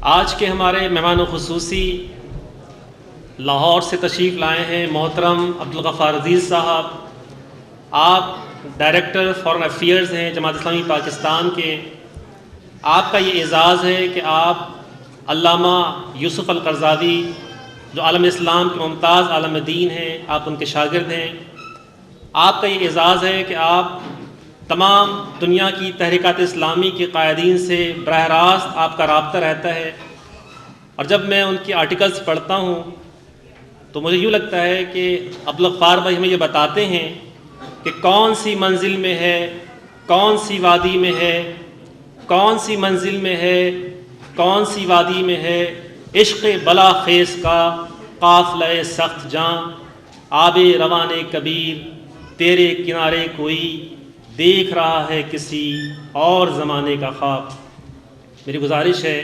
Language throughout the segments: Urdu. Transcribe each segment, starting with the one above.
آج کے ہمارے مہمان خصوصی لاہور سے تشریف لائے ہیں محترم عبدالغفار عزیز صاحب. آپ ڈائریکٹر فارن افیئرز ہیں جماعت اسلامی پاکستان کے. آپ کا یہ اعزاز ہے کہ آپ علامہ یوسف القرضاوی جو عالم اسلام کے ممتاز عالم دین ہیں، آپ ان کے شاگرد ہیں. آپ کا یہ اعزاز ہے کہ آپ تمام دنیا کی تحریکات اسلامی کے قائدین سے براہ راست آپ کا رابطہ رہتا ہے، اور جب میں ان کی آرٹیکلز پڑھتا ہوں تو مجھے یوں لگتا ہے کہ عبدالغفار بھائی ہمیں یہ بتاتے ہیں کہ کون سی منزل میں ہے، کون سی وادی میں ہے، کون سی منزل میں ہے، کون سی وادی میں ہے عشق بلا خیز کا قافلہ سخت جاں، آب روان کبیر تیرے کنارے کوئی دیکھ رہا ہے کسی اور زمانے کا خواب. میری گزارش ہے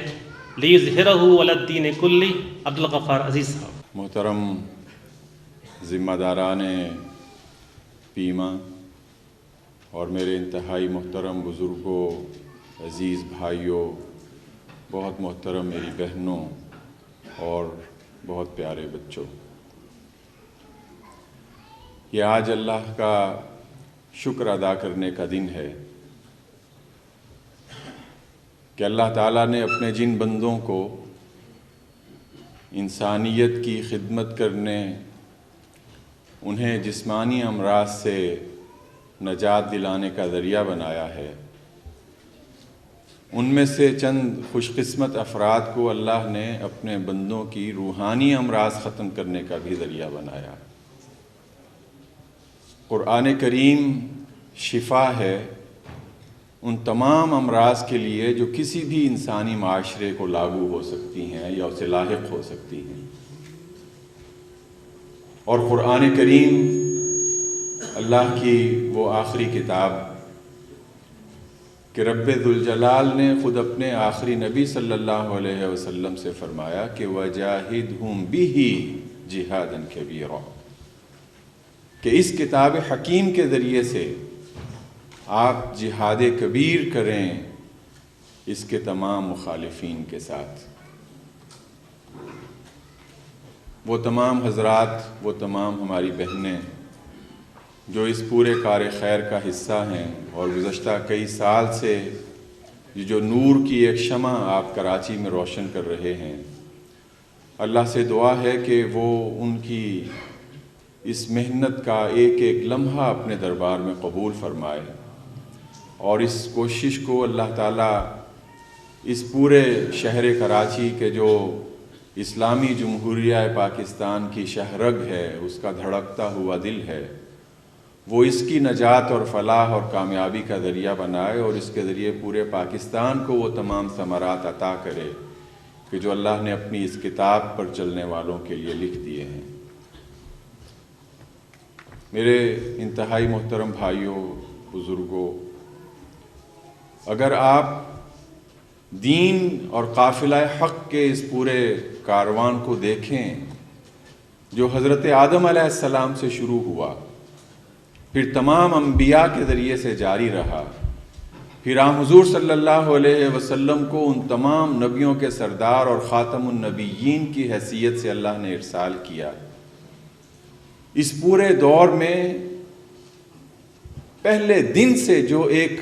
لیظہرہ علی الدین کلہ. عبدالغفار عزیز صاحب. محترم ذمہ داران پیما اور میرے انتہائی محترم بزرگوں، عزیز بھائیوں، بہت محترم میری بہنوں اور بہت پیارے بچوں، یہ آج اللہ کا شکر ادا کرنے کا دن ہے کہ اللہ تعالیٰ نے اپنے جن بندوں کو انسانیت کی خدمت کرنے، انہیں جسمانی امراض سے نجات دلانے کا ذریعہ بنایا ہے، ان میں سے چند خوش قسمت افراد کو اللہ نے اپنے بندوں کی روحانی امراض ختم کرنے کا بھی ذریعہ بنایا. قرآن کریم شفا ہے ان تمام امراض کے لیے جو کسی بھی انسانی معاشرے کو لاگو ہو سکتی ہیں یا اسے لاحق ہو سکتی ہیں. اور قرآن کریم اللہ کی وہ آخری کتاب کہ رب ذوالجلال نے خود اپنے آخری نبی صلی اللہ علیہ وسلم سے فرمایا کہ وَجَاهِدْهُمْ بِهِ جِهَادًا كَبِيرًا، کہ اس کتاب حکیم کے ذریعے سے آپ جہاد کبیر کریں اس کے تمام مخالفین کے ساتھ. وہ تمام حضرات، وہ تمام ہماری بہنیں جو اس پورے کار خیر کا حصہ ہیں اور گزشتہ کئی سال سے جو نور کی ایک شمع آپ کراچی میں روشن کر رہے ہیں، اللہ سے دعا ہے کہ وہ ان کی اس محنت کا ایک ایک لمحہ اپنے دربار میں قبول فرمائے، اور اس کوشش کو اللہ تعالیٰ اس پورے شہر کراچی کے جو اسلامی جمہوریہ پاکستان کی شہرگ ہے، اس کا دھڑکتا ہوا دل ہے، وہ اس کی نجات اور فلاح اور کامیابی کا ذریعہ بنائے، اور اس کے ذریعے پورے پاکستان کو وہ تمام ثمرات عطا کرے کہ جو اللہ نے اپنی اس کتاب پر چلنے والوں کے لیے لکھ دیے ہیں. میرے انتہائی محترم بھائیوں، بزرگوں، اگر آپ دین اور قافلہ حق کے اس پورے کاروان کو دیکھیں جو حضرت آدم علیہ السلام سے شروع ہوا، پھر تمام انبیاء کے ذریعے سے جاری رہا، پھر حضور صلی اللہ علیہ وسلم کو ان تمام نبیوں کے سردار اور خاتم النبیین کی حیثیت سے اللہ نے ارسال کیا، اس پورے دور میں پہلے دن سے جو ایک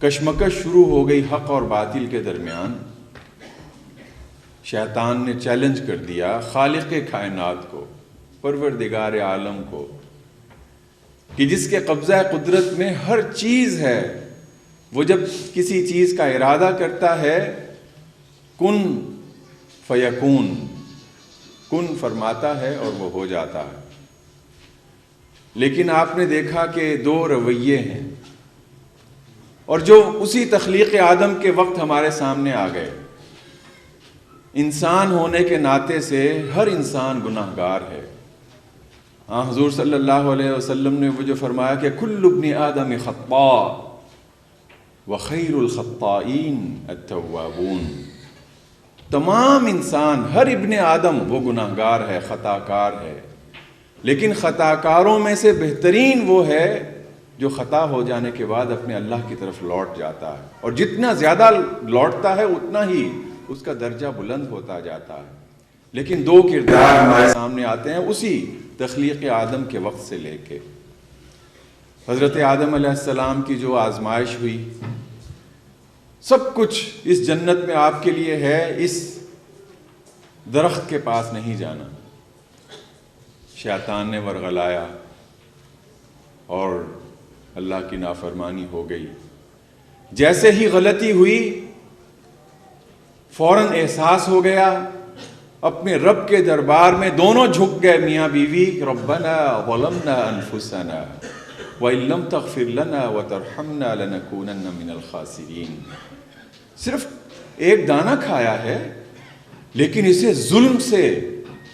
کشمکش شروع ہو گئی حق اور باطل کے درمیان، شیطان نے چیلنج کر دیا خالق کائنات کو، پروردگار عالم کو، کہ جس کے قبضہ قدرت میں ہر چیز ہے، وہ جب کسی چیز کا ارادہ کرتا ہے کن فیکون، کن فرماتا ہے اور وہ ہو جاتا ہے. لیکن آپ نے دیکھا کہ دو رویے ہیں، اور جو اسی تخلیق آدم کے وقت ہمارے سامنے آ گئے. انسان ہونے کے ناطے سے ہر انسان گناہگار ہے. حضور صلی اللہ علیہ وسلم نے وہ جو فرمایا کہ کل ابن آدم خطاء وخیر الخطائین التوابون، تمام انسان، ہر ابن آدم وہ گناہگار ہے، خطا کار ہے، لیکن خطا کاروں میں سے بہترین وہ ہے جو خطا ہو جانے کے بعد اپنے اللہ کی طرف لوٹ جاتا ہے، اور جتنا زیادہ لوٹتا ہے اتنا ہی اس کا درجہ بلند ہوتا جاتا ہے. لیکن دو کردار ہمارے سامنے آتے ہیں اسی تخلیق آدم کے وقت سے لے کے. حضرت آدم علیہ السلام کی جو آزمائش ہوئی، سب کچھ اس جنت میں آپ کے لیے ہے، اس درخت کے پاس نہیں جانا. شیطان نے ورغلایا اور اللہ کی نافرمانی ہو گئی. جیسے ہی غلطی ہوئی فوراً احساس ہو گیا، اپنے رب کے دربار میں دونوں جھک گئے میاں بیوی. ربنا ظلمنا انفسنا وَإِن لَّمْ تَغْفِرْ لَنَا وَتَرْحَمْنَا لَنَكُونَنَّ مِنَ الْخَاسِرِينَ. صرف ایک دانہ کھایا ہے لیکن اسے ظلم سے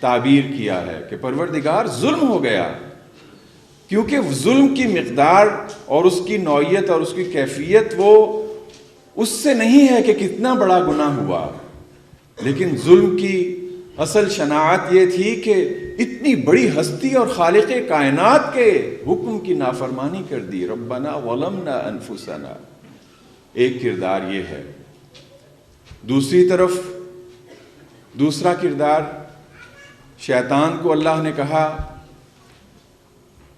تعبیر کیا ہے کہ پروردگار ظلم ہو گیا، کیونکہ ظلم کی مقدار اور اس کی نوعیت اور اس کی کیفیت وہ اس سے نہیں ہے کہ کتنا بڑا گناہ ہوا، لیکن ظلم کی اصل شناعت یہ تھی کہ اتنی بڑی ہستی اور خالق کائنات کے حکم کی نافرمانی کر دی. ربنا ظلمنا انفسنا. ایک کردار یہ ہے. دوسری طرف دوسرا کردار، شیطان کو اللہ نے کہا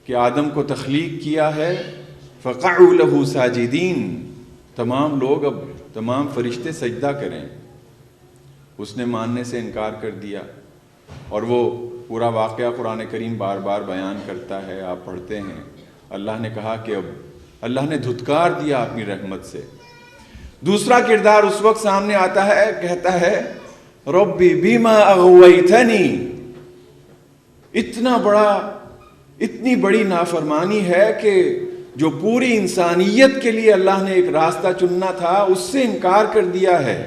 کہ آدم کو تخلیق کیا ہے فقعوا له ساجدین، تمام لوگ اب تمام فرشتے سجدہ کریں. اس نے ماننے سے انکار کر دیا، اور وہ پورا واقعہ قرآن کریم بار بار بیان کرتا ہے، آپ پڑھتے ہیں. اللہ نے کہا کہ اب اللہ نے دھتکار دیا اپنی رحمت سے. دوسرا کردار اس وقت سامنے آتا ہے، کہتا ہے ربی بما اغویتنی. اتنی بڑی نافرمانی ہے کہ جو پوری انسانیت کے لیے اللہ نے ایک راستہ چننا تھا اس سے انکار کر دیا ہے.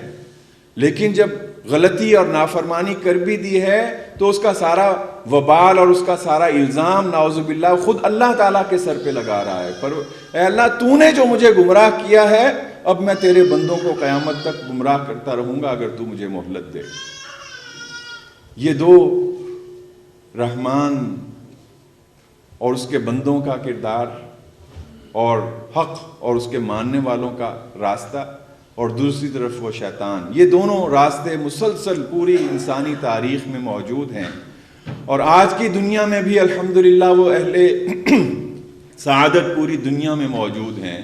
لیکن جب غلطی اور نافرمانی کر بھی دی ہے تو اس کا سارا وبال اور اس کا سارا الزام نعوذ باللہ خود اللہ تعالیٰ کے سر پہ لگا رہا ہے. پر اے اللہ، تو نے جو مجھے گمراہ کیا ہے، اب میں تیرے بندوں کو قیامت تک گمراہ کرتا رہوں گا اگر تو مجھے مہلت دے. یہ دو رحمان اور اس کے بندوں کا کردار، اور حق اور اس کے ماننے والوں کا راستہ، اور دوسری طرف وہ شیطان. یہ دونوں راستے مسلسل پوری انسانی تاریخ میں موجود ہیں، اور آج کی دنیا میں بھی الحمدللہ وہ اہل سعادت پوری دنیا میں موجود ہیں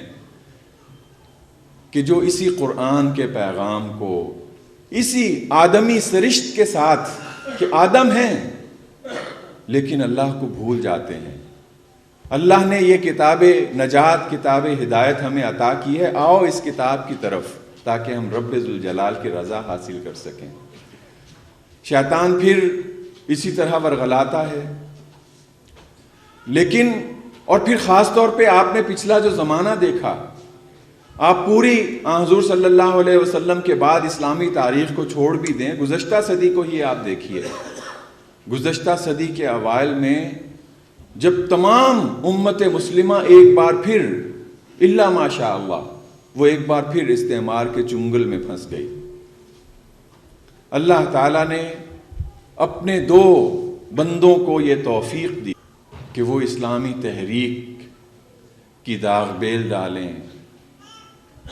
کہ جو اسی قرآن کے پیغام کو، اسی آدمی سرشت کے ساتھ کہ آدم ہیں لیکن اللہ کو بھول جاتے ہیں. اللہ نے یہ کتاب نجات، کتاب ہدایت ہمیں عطا کی ہے، آؤ اس کتاب کی طرف تاکہ ہم رب ذوالجلال کی رضا حاصل کر سکیں. شیطان پھر اسی طرح ورغلاتا ہے. لیکن اور پھر خاص طور پہ آپ نے پچھلا جو زمانہ دیکھا، آپ پوری حضور صلی اللہ علیہ وسلم کے بعد اسلامی تاریخ کو چھوڑ بھی دیں، گزشتہ صدی کو ہی آپ دیکھیے. گزشتہ صدی کے اوائل میں جب تمام امت مسلمہ ایک بار پھر الا ماشاء اللہ وہ ایک بار پھر استعمار کے چنگل میں پھنس گئی، اللہ تعالیٰ نے اپنے دو بندوں کو یہ توفیق دی کہ وہ اسلامی تحریک کی داغ بیل ڈالیں،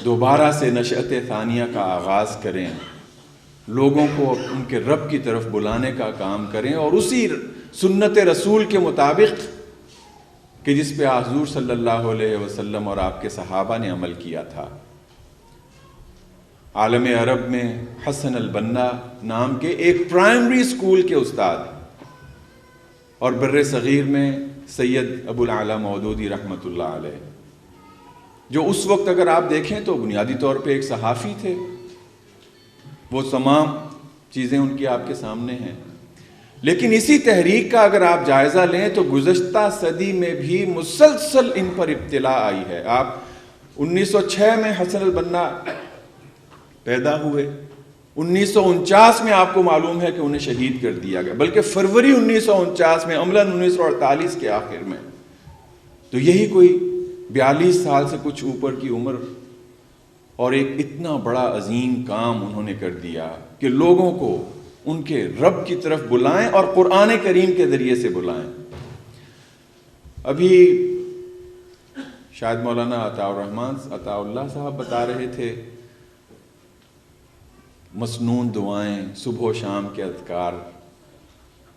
دوبارہ سے نشأت ثانیہ کا آغاز کریں، لوگوں کو ان کے رب کی طرف بلانے کا کام کریں، اور اسی سنت رسول کے مطابق کہ جس پہ حضور صلی اللہ علیہ وسلم اور آپ کے صحابہ نے عمل کیا تھا. عالم عرب میں حسن البنا نام کے ایک پرائمری اسکول کے استاد، اور بر صغیر میں سید ابو العلا مودودی رحمۃ اللہ علیہ، جو اس وقت اگر آپ دیکھیں تو بنیادی طور پہ ایک صحافی تھے. وہ تمام چیزیں ان کی آپ کے سامنے ہیں. لیکن اسی تحریک کا اگر آپ جائزہ لیں تو گزشتہ صدی میں بھی مسلسل ان پر ابتلا آئی ہے. آپ 1906 میں حسن البنا پیدا ہوئے، 1949 میں آپ کو معلوم ہے کہ انہیں شہید کر دیا گیا، بلکہ فروری 1949 میں، عملاً 1948 کے آخر میں. تو یہی کوئی 42 سال سے کچھ اوپر کی عمر، اور ایک اتنا بڑا عظیم کام انہوں نے کر دیا کہ لوگوں کو ان کے رب کی طرف بلائیں اور قرآن کریم کے ذریعے سے بلائیں. ابھی شاید مولانا عطاء اللہ صاحب بتا رہے تھے مسنون دعائیں، صبح و شام کے اذکار.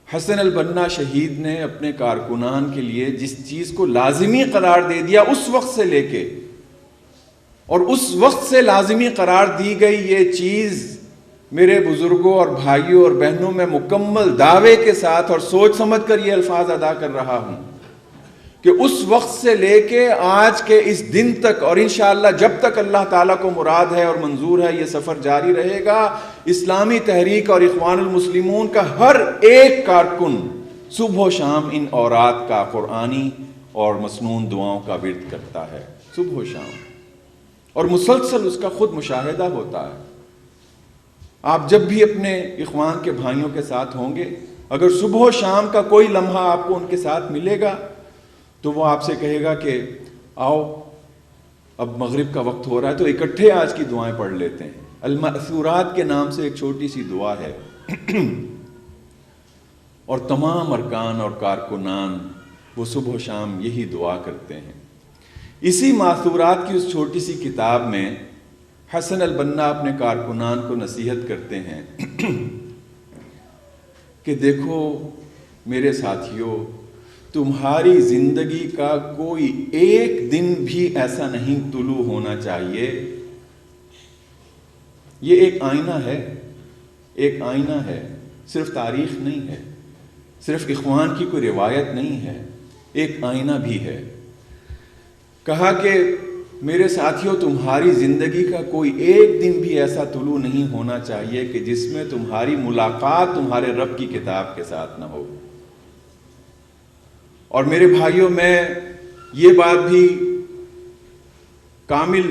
حسن البنا شہید نے اپنے کارکنان کے لیے جس چیز کو لازمی قرار دے دیا اس وقت سے لے کے، اور اس وقت سے لازمی قرار دی گئی یہ چیز میرے بزرگوں اور بھائیوں اور بہنوں میں مکمل دعوے کے ساتھ اور سوچ سمجھ کر یہ الفاظ ادا کر رہا ہوں کہ اس وقت سے لے کے آج کے اس دن تک، اور انشاءاللہ جب تک اللہ تعالیٰ کو مراد ہے اور منظور ہے، یہ سفر جاری رہے گا. اسلامی تحریک اور اخوان المسلمون کا ہر ایک کارکن صبح و شام ان اورات کا، قرآنی اور مسنون دعاؤں کا ورد کرتا ہے صبح و شام، اور مسلسل اس کا خود مشاہدہ ہوتا ہے. آپ جب بھی اپنے اخوان کے بھائیوں کے ساتھ ہوں گے، اگر صبح و شام کا کوئی لمحہ آپ کو ان کے ساتھ ملے گا تو وہ آپ سے کہے گا کہ آؤ اب مغرب کا وقت ہو رہا ہے تو اکٹھے آج کی دعائیں پڑھ لیتے ہیں. المأثورات کے نام سے ایک چھوٹی سی دعا ہے اور تمام ارکان اور کارکنان وہ صبح و شام یہی دعا کرتے ہیں. اسی مأثورات کی اس چھوٹی سی کتاب میں حسن البنا اپنے کارکنان کو نصیحت کرتے ہیں کہ دیکھو میرے ساتھیوں، تمہاری زندگی کا کوئی ایک دن بھی ایسا نہیں طلوع ہونا چاہیے. یہ ایک آئینہ ہے، ایک آئینہ ہے، صرف تاریخ نہیں ہے، صرف اخوان کی کوئی روایت نہیں ہے، ایک آئینہ بھی ہے. کہا کہ میرے ساتھیوں، تمہاری زندگی کا کوئی ایک دن بھی ایسا طلوع نہیں ہونا چاہیے کہ جس میں تمہاری ملاقات تمہارے رب کی کتاب کے ساتھ نہ ہو. اور میرے بھائیوں، میں یہ بات بھی کامل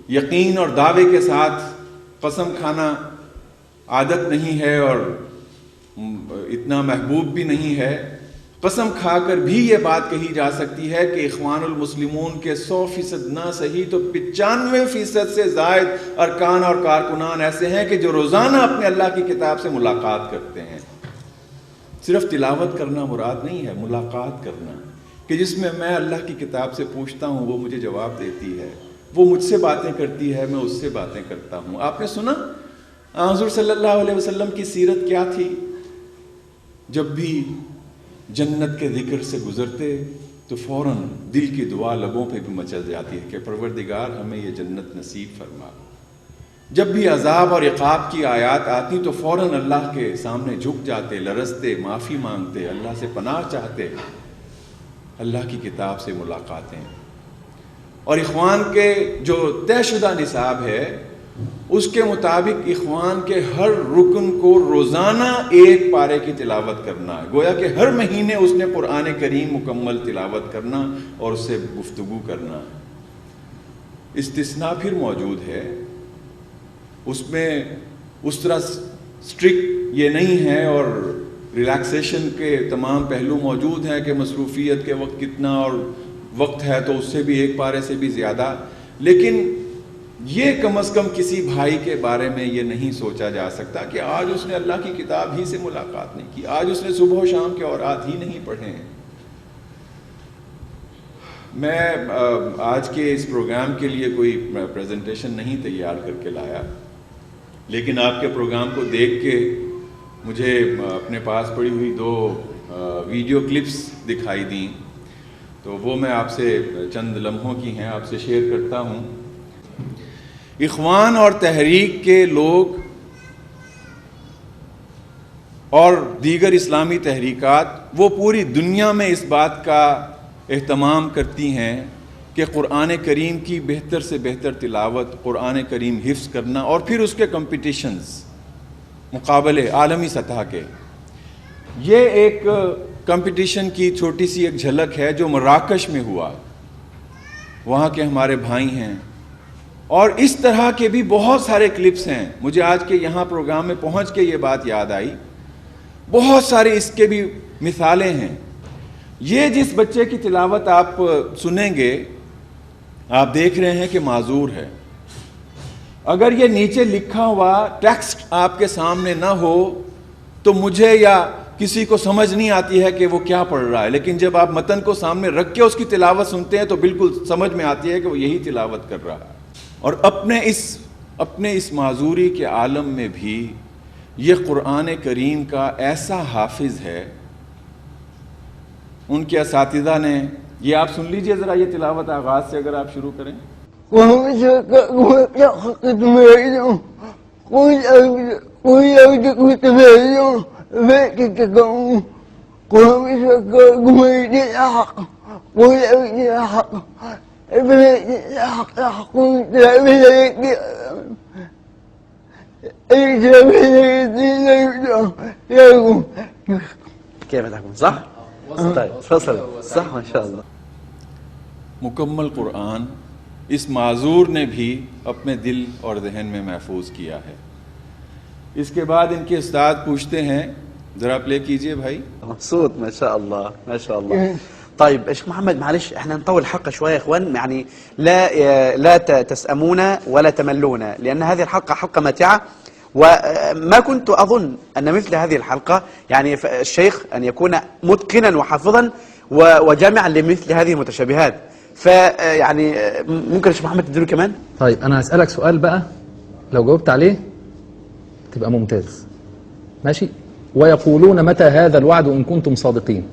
یقین اور دعوے کے ساتھ قسم کھانا عادت نہیں ہے اور اتنا محبوب بھی نہیں ہے، قسم کھا کر بھی یہ بات کہی جا سکتی ہے کہ اخوان المسلمون کے 100% نہ صحیح تو 95% سے زائد ارکان اور کارکنان ایسے ہیں کہ جو روزانہ اپنے اللہ کی کتاب سے ملاقات کرتے ہیں. صرف تلاوت کرنا مراد نہیں ہے، ملاقات کرنا، کہ جس میں میں اللہ کی کتاب سے پوچھتا ہوں، وہ مجھے جواب دیتی ہے، وہ مجھ سے باتیں کرتی ہے، میں اس سے باتیں کرتا ہوں. آپ نے سنا حضور صلی اللہ علیہ وسلم کی سیرت کیا تھی؟ جب بھی جنت کے ذکر سے گزرتے تو فوراً دل کی دعا لبوں پہ بھی مچل جاتی ہے کہ پروردگار ہمیں یہ جنت نصیب فرما. جب بھی عذاب اور عقاب کی آیات آتی تو فوراً اللہ کے سامنے جھک جاتے، لرزتے، معافی مانگتے، اللہ سے پناہ چاہتے. اللہ کی کتاب سے ملاقاتیں. اور اخوان کے جو طے شدہ نصاب ہے اس کے مطابق اخوان کے ہر رکن کو روزانہ ایک پارے کی تلاوت کرنا ہے. گویا کہ ہر مہینے اس نے قرآن کریم مکمل تلاوت کرنا اور اس سے گفتگو کرنا. استثناء پھر موجود ہے، اس میں اس طرح سٹرکٹ یہ نہیں ہے اور ریلیکسیشن کے تمام پہلو موجود ہیں کہ مصروفیت کے وقت کتنا اور وقت ہے تو اس سے بھی ایک پارے سے بھی زیادہ. لیکن یہ کم از کم کسی بھائی کے بارے میں یہ نہیں سوچا جا سکتا کہ آج اس نے اللہ کی کتاب ہی سے ملاقات نہیں کی، آج اس نے صبح و شام کے اورات ہی نہیں پڑھے ہیں. میں آج کے اس پروگرام کے لیے کوئی پریزنٹیشن نہیں تیار کر کے لایا، لیکن آپ کے پروگرام کو دیکھ کے مجھے اپنے پاس پڑی ہوئی 2 ویڈیو کلپس دکھائی دیں، تو وہ میں آپ سے چند لمحوں کی ہیں آپ سے شیئر کرتا ہوں. اخوان اور تحریک کے لوگ اور دیگر اسلامی تحریکات وہ پوری دنیا میں اس بات کا اہتمام کرتی ہیں کہ قرآن کریم کی بہتر سے بہتر تلاوت، قرآن کریم حفظ کرنا، اور پھر اس کے کمپٹیشنز، مقابلے عالمی سطح کے. یہ ایک کمپٹیشن کی چھوٹی سی ایک جھلک ہے جو مراکش میں ہوا. وہاں کے ہمارے بھائی ہیں، اور اس طرح کے بھی بہت سارے کلپس ہیں. مجھے آج کے یہاں پروگرام میں پہنچ کے یہ بات یاد آئی، بہت سارے اس کے بھی مثالیں ہیں. یہ جس بچے کی تلاوت آپ سنیں گے، آپ دیکھ رہے ہیں کہ معذور ہے. اگر یہ نیچے لکھا ہوا ٹیکسٹ آپ کے سامنے نہ ہو تو مجھے یا کسی کو سمجھ نہیں آتی ہے کہ وہ کیا پڑھ رہا ہے، لیکن جب آپ متن کو سامنے رکھ کے اس کی تلاوت سنتے ہیں تو بالکل سمجھ میں آتی ہے کہ وہ یہی تلاوت کر رہا ہے. اور اپنے اس اپنے اس معذوری کے عالم میں بھی یہ قرآن کریم کا ایسا حافظ ہے. ان کے اساتذہ نے یہ آپ سن لیجئے ذرا یہ تلاوت آغاز سے اگر آپ شروع کریں. كيف عندكم صح؟ طيب فصل صح ما شاء الله. مکمل قرآن اس معذور نے بھی اپنے دل اور ذہن میں محفوظ کیا ہے. اس کے بعد ان کے استاد پوچھتے ہیں, ذرا پلے کیجئے بھائی. مبسوط ما شاء الله ما شاء الله. طيب شيخ محمد معلش احنا نطول الحلقه شويه يا اخوان, يعني لا تسأمون ولا تملون, لان هذه الحلقه حلقه ماتعه, وما كنت اظن ان مثل هذه الحلقه يعني الشيخ ان يكون متقنا وحافظا وجامعا لمثل هذه المتشابهات. فيعني ممكن الشيخ محمد تديله كمان. طيب انا هسألك سؤال بقى, لو جاوبت عليه تبقى ممتاز ماشي. ويقولون متى هذا الوعد ان كنتم صادقين.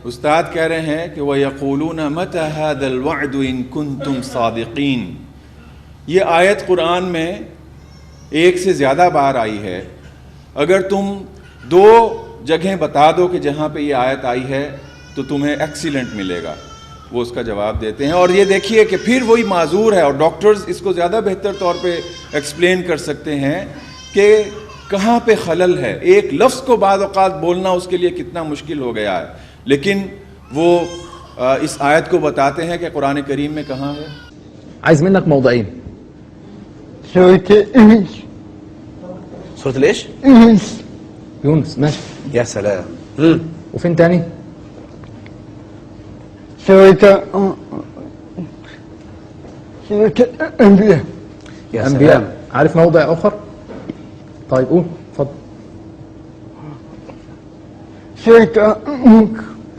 استاد کہہ رہے ہیں کہ وَيَقُولُونَ مَتَى هَذَا الْوَعْدُ إِن كُنتُمْ صَادِقِينَ. یہ آیت قرآن میں ایک سے زیادہ بار آئی ہے. اگر تم 2 جگہیں بتا دو کہ جہاں پہ یہ آیت آئی ہے تو تمہیں ایکسیلنٹ ملے گا. وہ اس کا جواب دیتے ہیں. اور یہ دیکھیے کہ پھر وہی معذور ہے, اور ڈاکٹرز اس کو زیادہ بہتر طور پہ ایکسپلین کر سکتے ہیں کہ کہاں پہ خلل ہے. ایک لفظ کو بعض اوقات بولنا اس کے لیے کتنا مشکل ہو گیا ہے, لیکن وہ اس آیت کو بتاتے ہیں کہ قرآن کریم میں کہاں ہے. عايز منك موضعين. سورة ليش؟ يونس ماشي. يا سلام. وفين تاني؟ سورة الأنبياء. يا أنبياء. سلام. عارف موضع آخر؟ طيب قول اتفضل. سورة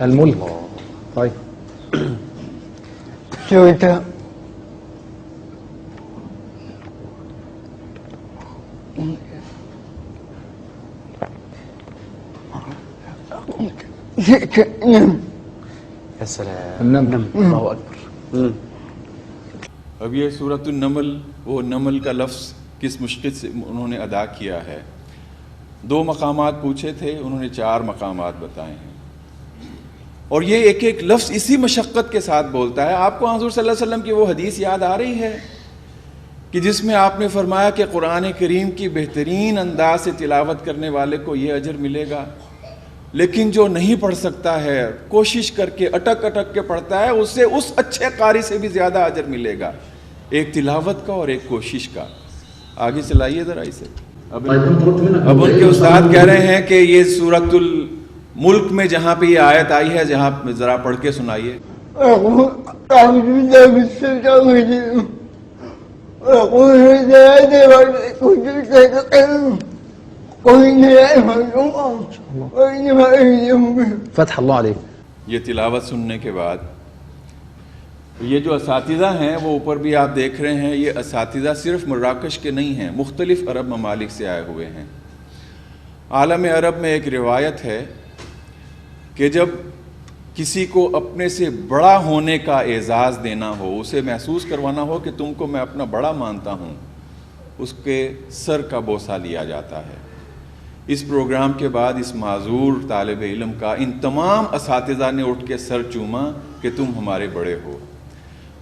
الملك. طيب. سورة يا سلام. النمل. الله أكبر. اب یہ سورۃ النمل, وہ نمل کا لفظ کس مشقت سے انہوں نے ادا کیا ہے. 2 مقامات پوچھے تھے, انہوں نے 4 مقامات بتائے ہیں, اور یہ ایک ایک لفظ اسی مشقت کے ساتھ بولتا ہے. آپ کو حضور صلی اللہ علیہ وسلم کی وہ حدیث یاد آ رہی ہے کہ جس میں آپ نے فرمایا کہ قرآن کریم کی بہترین انداز سے تلاوت کرنے والے کو یہ اجر ملے گا, لیکن جو نہیں پڑھ سکتا ہے, کوشش کر کے اٹک اٹک کے پڑھتا ہے, اسے اس اچھے قاری سے بھی زیادہ اجر ملے گا, ایک تلاوت کا اور ایک کوشش کا. آگے چلائیے ذرا اسے. اب ان کے استاد کہہ رہے ہیں کہ یہ سورۃ الملک میں جہاں پہ یہ آیت آئی ہے, جہاں ذرا پڑھ کے سنائیے. فتح الله عليك. یہ تلاوت سننے کے بعد یہ جو اساتذہ ہیں وہ اوپر بھی آپ دیکھ رہے ہیں, یہ اساتذہ صرف مراکش کے نہیں ہیں, مختلف عرب ممالک سے آئے ہوئے ہیں. عالم عرب میں ایک روایت ہے کہ جب کسی کو اپنے سے بڑا ہونے کا اعزاز دینا ہو, اسے محسوس کروانا ہو کہ تم کو میں اپنا بڑا مانتا ہوں, اس کے سر کا بوسہ لیا جاتا ہے. اس پروگرام کے بعد اس معذور طالب علم کا ان تمام اساتذہ نے اٹھ کے سر چوما کہ تم ہمارے بڑے ہو.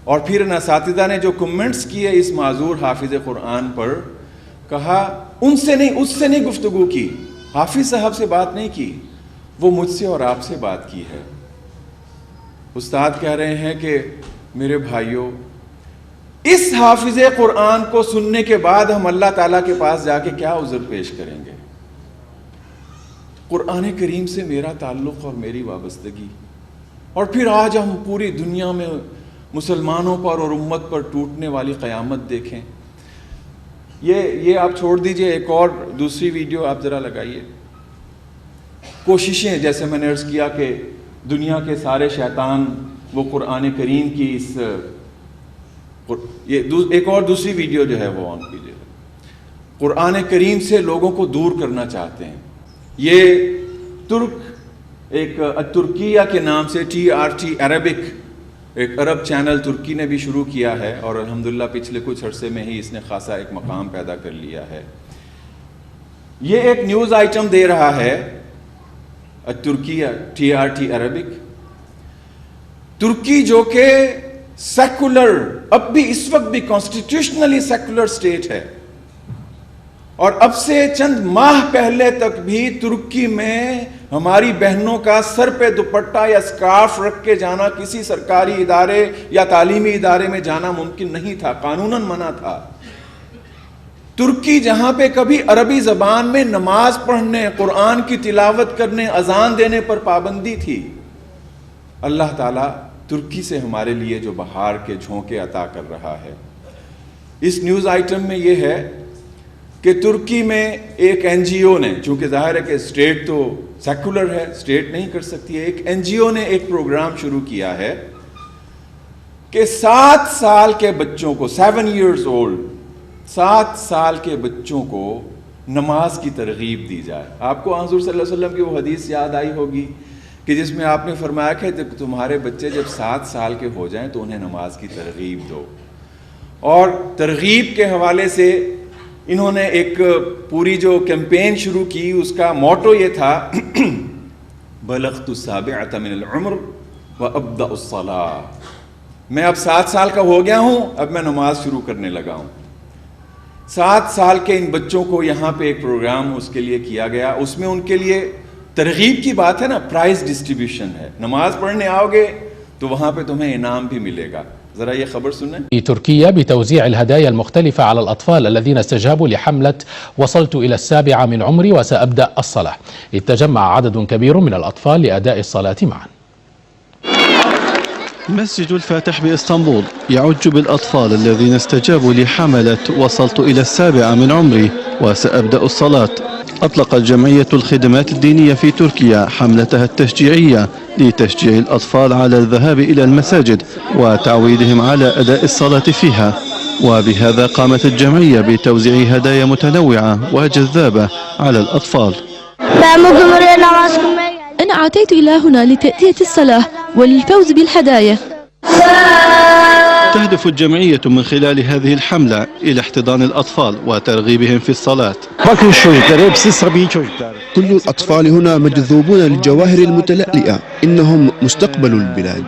اور پھر ان اساتذہ نے جو کمنٹس کیے اس معذور حافظ قرآن پر, کہا ان سے نہیں, اس سے نہیں گفتگو کی, حافظ صاحب سے بات نہیں کی, وہ مجھ سے اور آپ سے بات کی ہے. استاد کہہ رہے ہیں کہ میرے بھائیوں, اس حافظ قرآن کو سننے کے بعد ہم اللہ تعالیٰ کے پاس جا کے کیا عذر پیش کریں گے؟ قرآن کریم سے میرا تعلق اور میری وابستگی, اور پھر آج ہم پوری دنیا میں مسلمانوں پر اور امت پر ٹوٹنے والی قیامت دیکھیں. یہ آپ چھوڑ دیجئے, ایک اور دوسری ویڈیو آپ ذرا لگائیے. کوششیں, جیسے میں نے عرض کیا کہ دنیا کے سارے شیطان وہ قرآن کریم کی اس, یہ ایک اور دوسری ویڈیو جو ہے وہ آن کیجیے. قرآن کریم سے لوگوں کو دور کرنا چاہتے ہیں. یہ ایک ترکیہ کے نام سے TRT عربک ایک عرب چینل ترکی نے بھی شروع کیا ہے اور الحمدللہ پچھلے کچھ عرصے میں ہی اس نے خاصا ایک مقام پیدا کر لیا ہے. یہ ایک نیوز آئٹم دے رہا ہے ترکیہ TRT عربک. ترکی جو کہ سیکولر، اب بھی اس وقت بھی کانسٹیٹیوشنلی سیکولر اسٹیٹ ہے، اور اب سے چند ماہ پہلے تک بھی ترکی میں ہماری بہنوں کا سر پہ دوپٹہ یا اسکارف رکھ کے جانا، کسی سرکاری ادارے یا تعلیمی ادارے میں جانا ممکن نہیں تھا، قانوناً منع تھا. ترکی جہاں پہ کبھی عربی زبان میں نماز پڑھنے، قرآن کی تلاوت کرنے، اذان دینے پر پابندی تھی، اللہ تعالیٰ ترکی سے ہمارے لیے جو بہار کے جھونکے عطا کر رہا ہے. اس نیوز آئٹم میں یہ ہے کہ ترکی میں ایک NGO نے، چونکہ ظاہر ہے کہ اسٹیٹ تو سیکولر ہے، اسٹیٹ نہیں کر سکتی ہے، ایک NGO نے ایک پروگرام شروع کیا ہے کہ 7 سال کے بچوں کو، 7 years old، 7 سال کے بچوں کو نماز کی ترغیب دی جائے. آپ کو حضور صلی اللہ علیہ وسلم کی وہ حدیث یاد آئی ہوگی کہ جس میں آپ نے فرمایا کہ تمہارے بچے جب 7 سال کے ہو جائیں تو انہیں نماز کی ترغیب دو. اور ترغیب کے حوالے سے انہوں نے ایک پوری جو کیمپین شروع کی، اس کا موٹو یہ تھا بلغت السابعۃ من العمر وابدأ الصلاۃ. میں اب 7 سال کا ہو گیا ہوں، اب میں نماز شروع کرنے لگا ہوں. 7 سال کے ان بچوں کو یہاں پہ ایک پروگرام اس کے لیے کیا گیا. اس میں ان کے لیے ترغیب کی بات ہے نا، پرائز ڈسٹریبیوشن ہے. نماز پڑھنے آؤ گے تو وہاں پہ تمہیں انعام بھی ملے گا. ذرا یہ خبر سنیں. في تركيا بتوزيع الهدايا المختلفة على الأطفال الذين استجابوا لحملة وصلت إلى 7 من عمري وسأبدأ الصلاة. إذ تجمع عدد كبير من الأطفال لأداء الصلاة معا. مسجد الفاتح بإسطنبول يعج بالأطفال الذين استجابوا لحملة وصلت إلى 7 من عمري وسأبدأ الصلاة. أطلقت جمعية الخدمات الدينية في تركيا حملتها التشجيعية لتشجيع الأطفال على الذهاب إلى المساجد وتعويدهم على أداء الصلاة فيها. وبهذا قامت الجمعية بتوزيع هدايا متنوعة وجذابة على الأطفال. أنا أتيت إلى هنا لتأدية الصلاة وللفوز بالهدايا. تهدف الجمعية من خلال هذه الحملة إلى احتضان الأطفال وترغيبهم في الصلاة. كل الأطفال هنا مجذوبون للجواهر المتلألئة، إنهم مستقبل البلاد.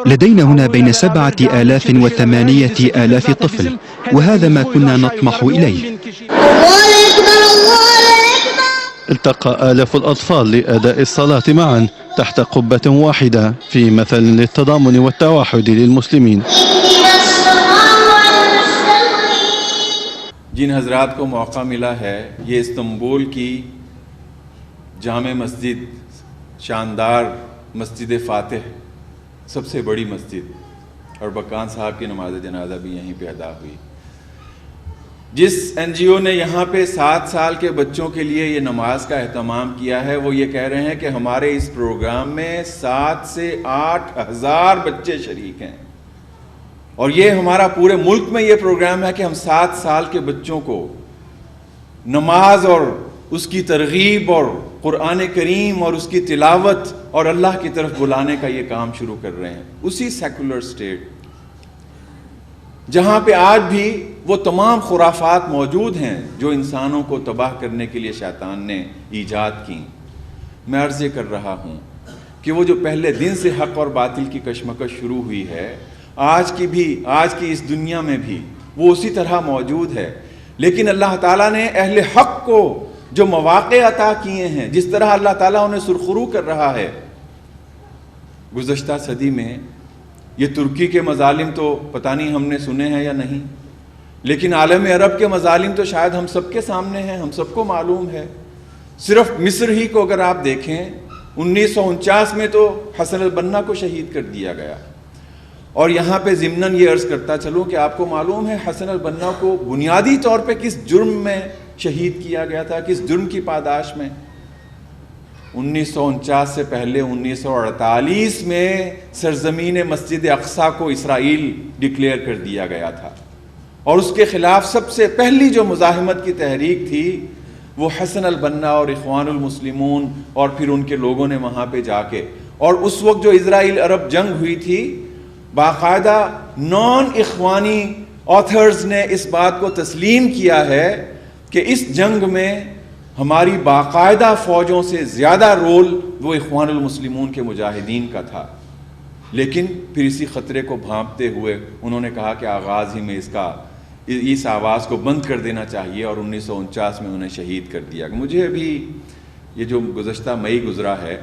لدينا هنا بين 7,000 و8,000 طفل، وهذا ما كنا نطمح إليه. التقى آلاف الأطفال لأداء الصلاة معا تحت قبة واحدة في مثل للتضامن والتوحد للمسلمين. جن حضرات کو موقع ملا ہے، یہ استنبول کی جامع مسجد، شاندار مسجد فاتح، سب سے بڑی مسجد، اور بکان صاحب کی نماز جنازہ بھی یہیں پہ ادا ہوئی. جس NGO نے یہاں پہ 7 سال کے بچوں کے لیے یہ نماز کا اہتمام کیا ہے، وہ یہ کہہ رہے ہیں کہ ہمارے اس پروگرام میں 7 سے 8 ہزار بچے شریک ہیں، اور یہ ہمارا پورے ملک میں یہ پروگرام ہے کہ ہم 7 سال کے بچوں کو نماز اور اس کی ترغیب اور قرآن کریم اور اس کی تلاوت اور اللہ کی طرف بلانے کا یہ کام شروع کر رہے ہیں. اسی سیکولر اسٹیٹ جہاں پہ آج بھی وہ تمام خرافات موجود ہیں جو انسانوں کو تباہ کرنے کے لیے شیطان نے ایجاد کی. میں عرض یہ کر رہا ہوں کہ وہ جو پہلے دن سے حق اور باطل کی کشمکش شروع ہوئی ہے، آج کی اس دنیا میں بھی وہ اسی طرح موجود ہے. لیکن اللہ تعالیٰ نے اہل حق کو جو مواقع عطا کیے ہیں، جس طرح اللہ تعالیٰ انہیں سرخرو کر رہا ہے. گزشتہ صدی میں یہ ترکی کے مظالم تو پتہ نہیں ہم نے سنے ہیں یا نہیں، لیکن عالم عرب کے مظالم تو شاید ہم سب کے سامنے ہیں، ہم سب کو معلوم ہے. صرف مصر ہی کو اگر آپ دیکھیں، 1949 میں تو حسن البنا کو شہید کر دیا گیا. اور یہاں پہ ضمناً یہ عرض کرتا چلوں کہ آپ کو معلوم ہے حسن البنا کو بنیادی طور پہ کس جرم میں شہید کیا گیا تھا، کس جرم کی پاداش میں؟ 1949 سے پہلے 1948 میں سرزمین مسجد اقصی کو اسرائیل ڈکلیئر کر دیا گیا تھا، اور اس کے خلاف سب سے پہلی جو مزاحمت کی تحریک تھی وہ حسن البنا اور اخوان المسلمون اور پھر ان کے لوگوں نے وہاں پہ جا کے، اور اس وقت جو اسرائیل عرب جنگ ہوئی تھی، باقاعدہ نان اخوانی آتھرز نے اس بات کو تسلیم کیا ہے کہ اس جنگ میں ہماری باقاعدہ فوجوں سے زیادہ رول وہ اخوان المسلمون کے مجاہدین کا تھا. لیکن پھر اسی خطرے کو بھانپتے ہوئے انہوں نے کہا کہ آغاز ہی میں اس آواز کو بند کر دینا چاہیے، اور 1949 میں انہیں شہید کر دیا. مجھے ابھی یہ جو گزشتہ مئی گزرا ہے،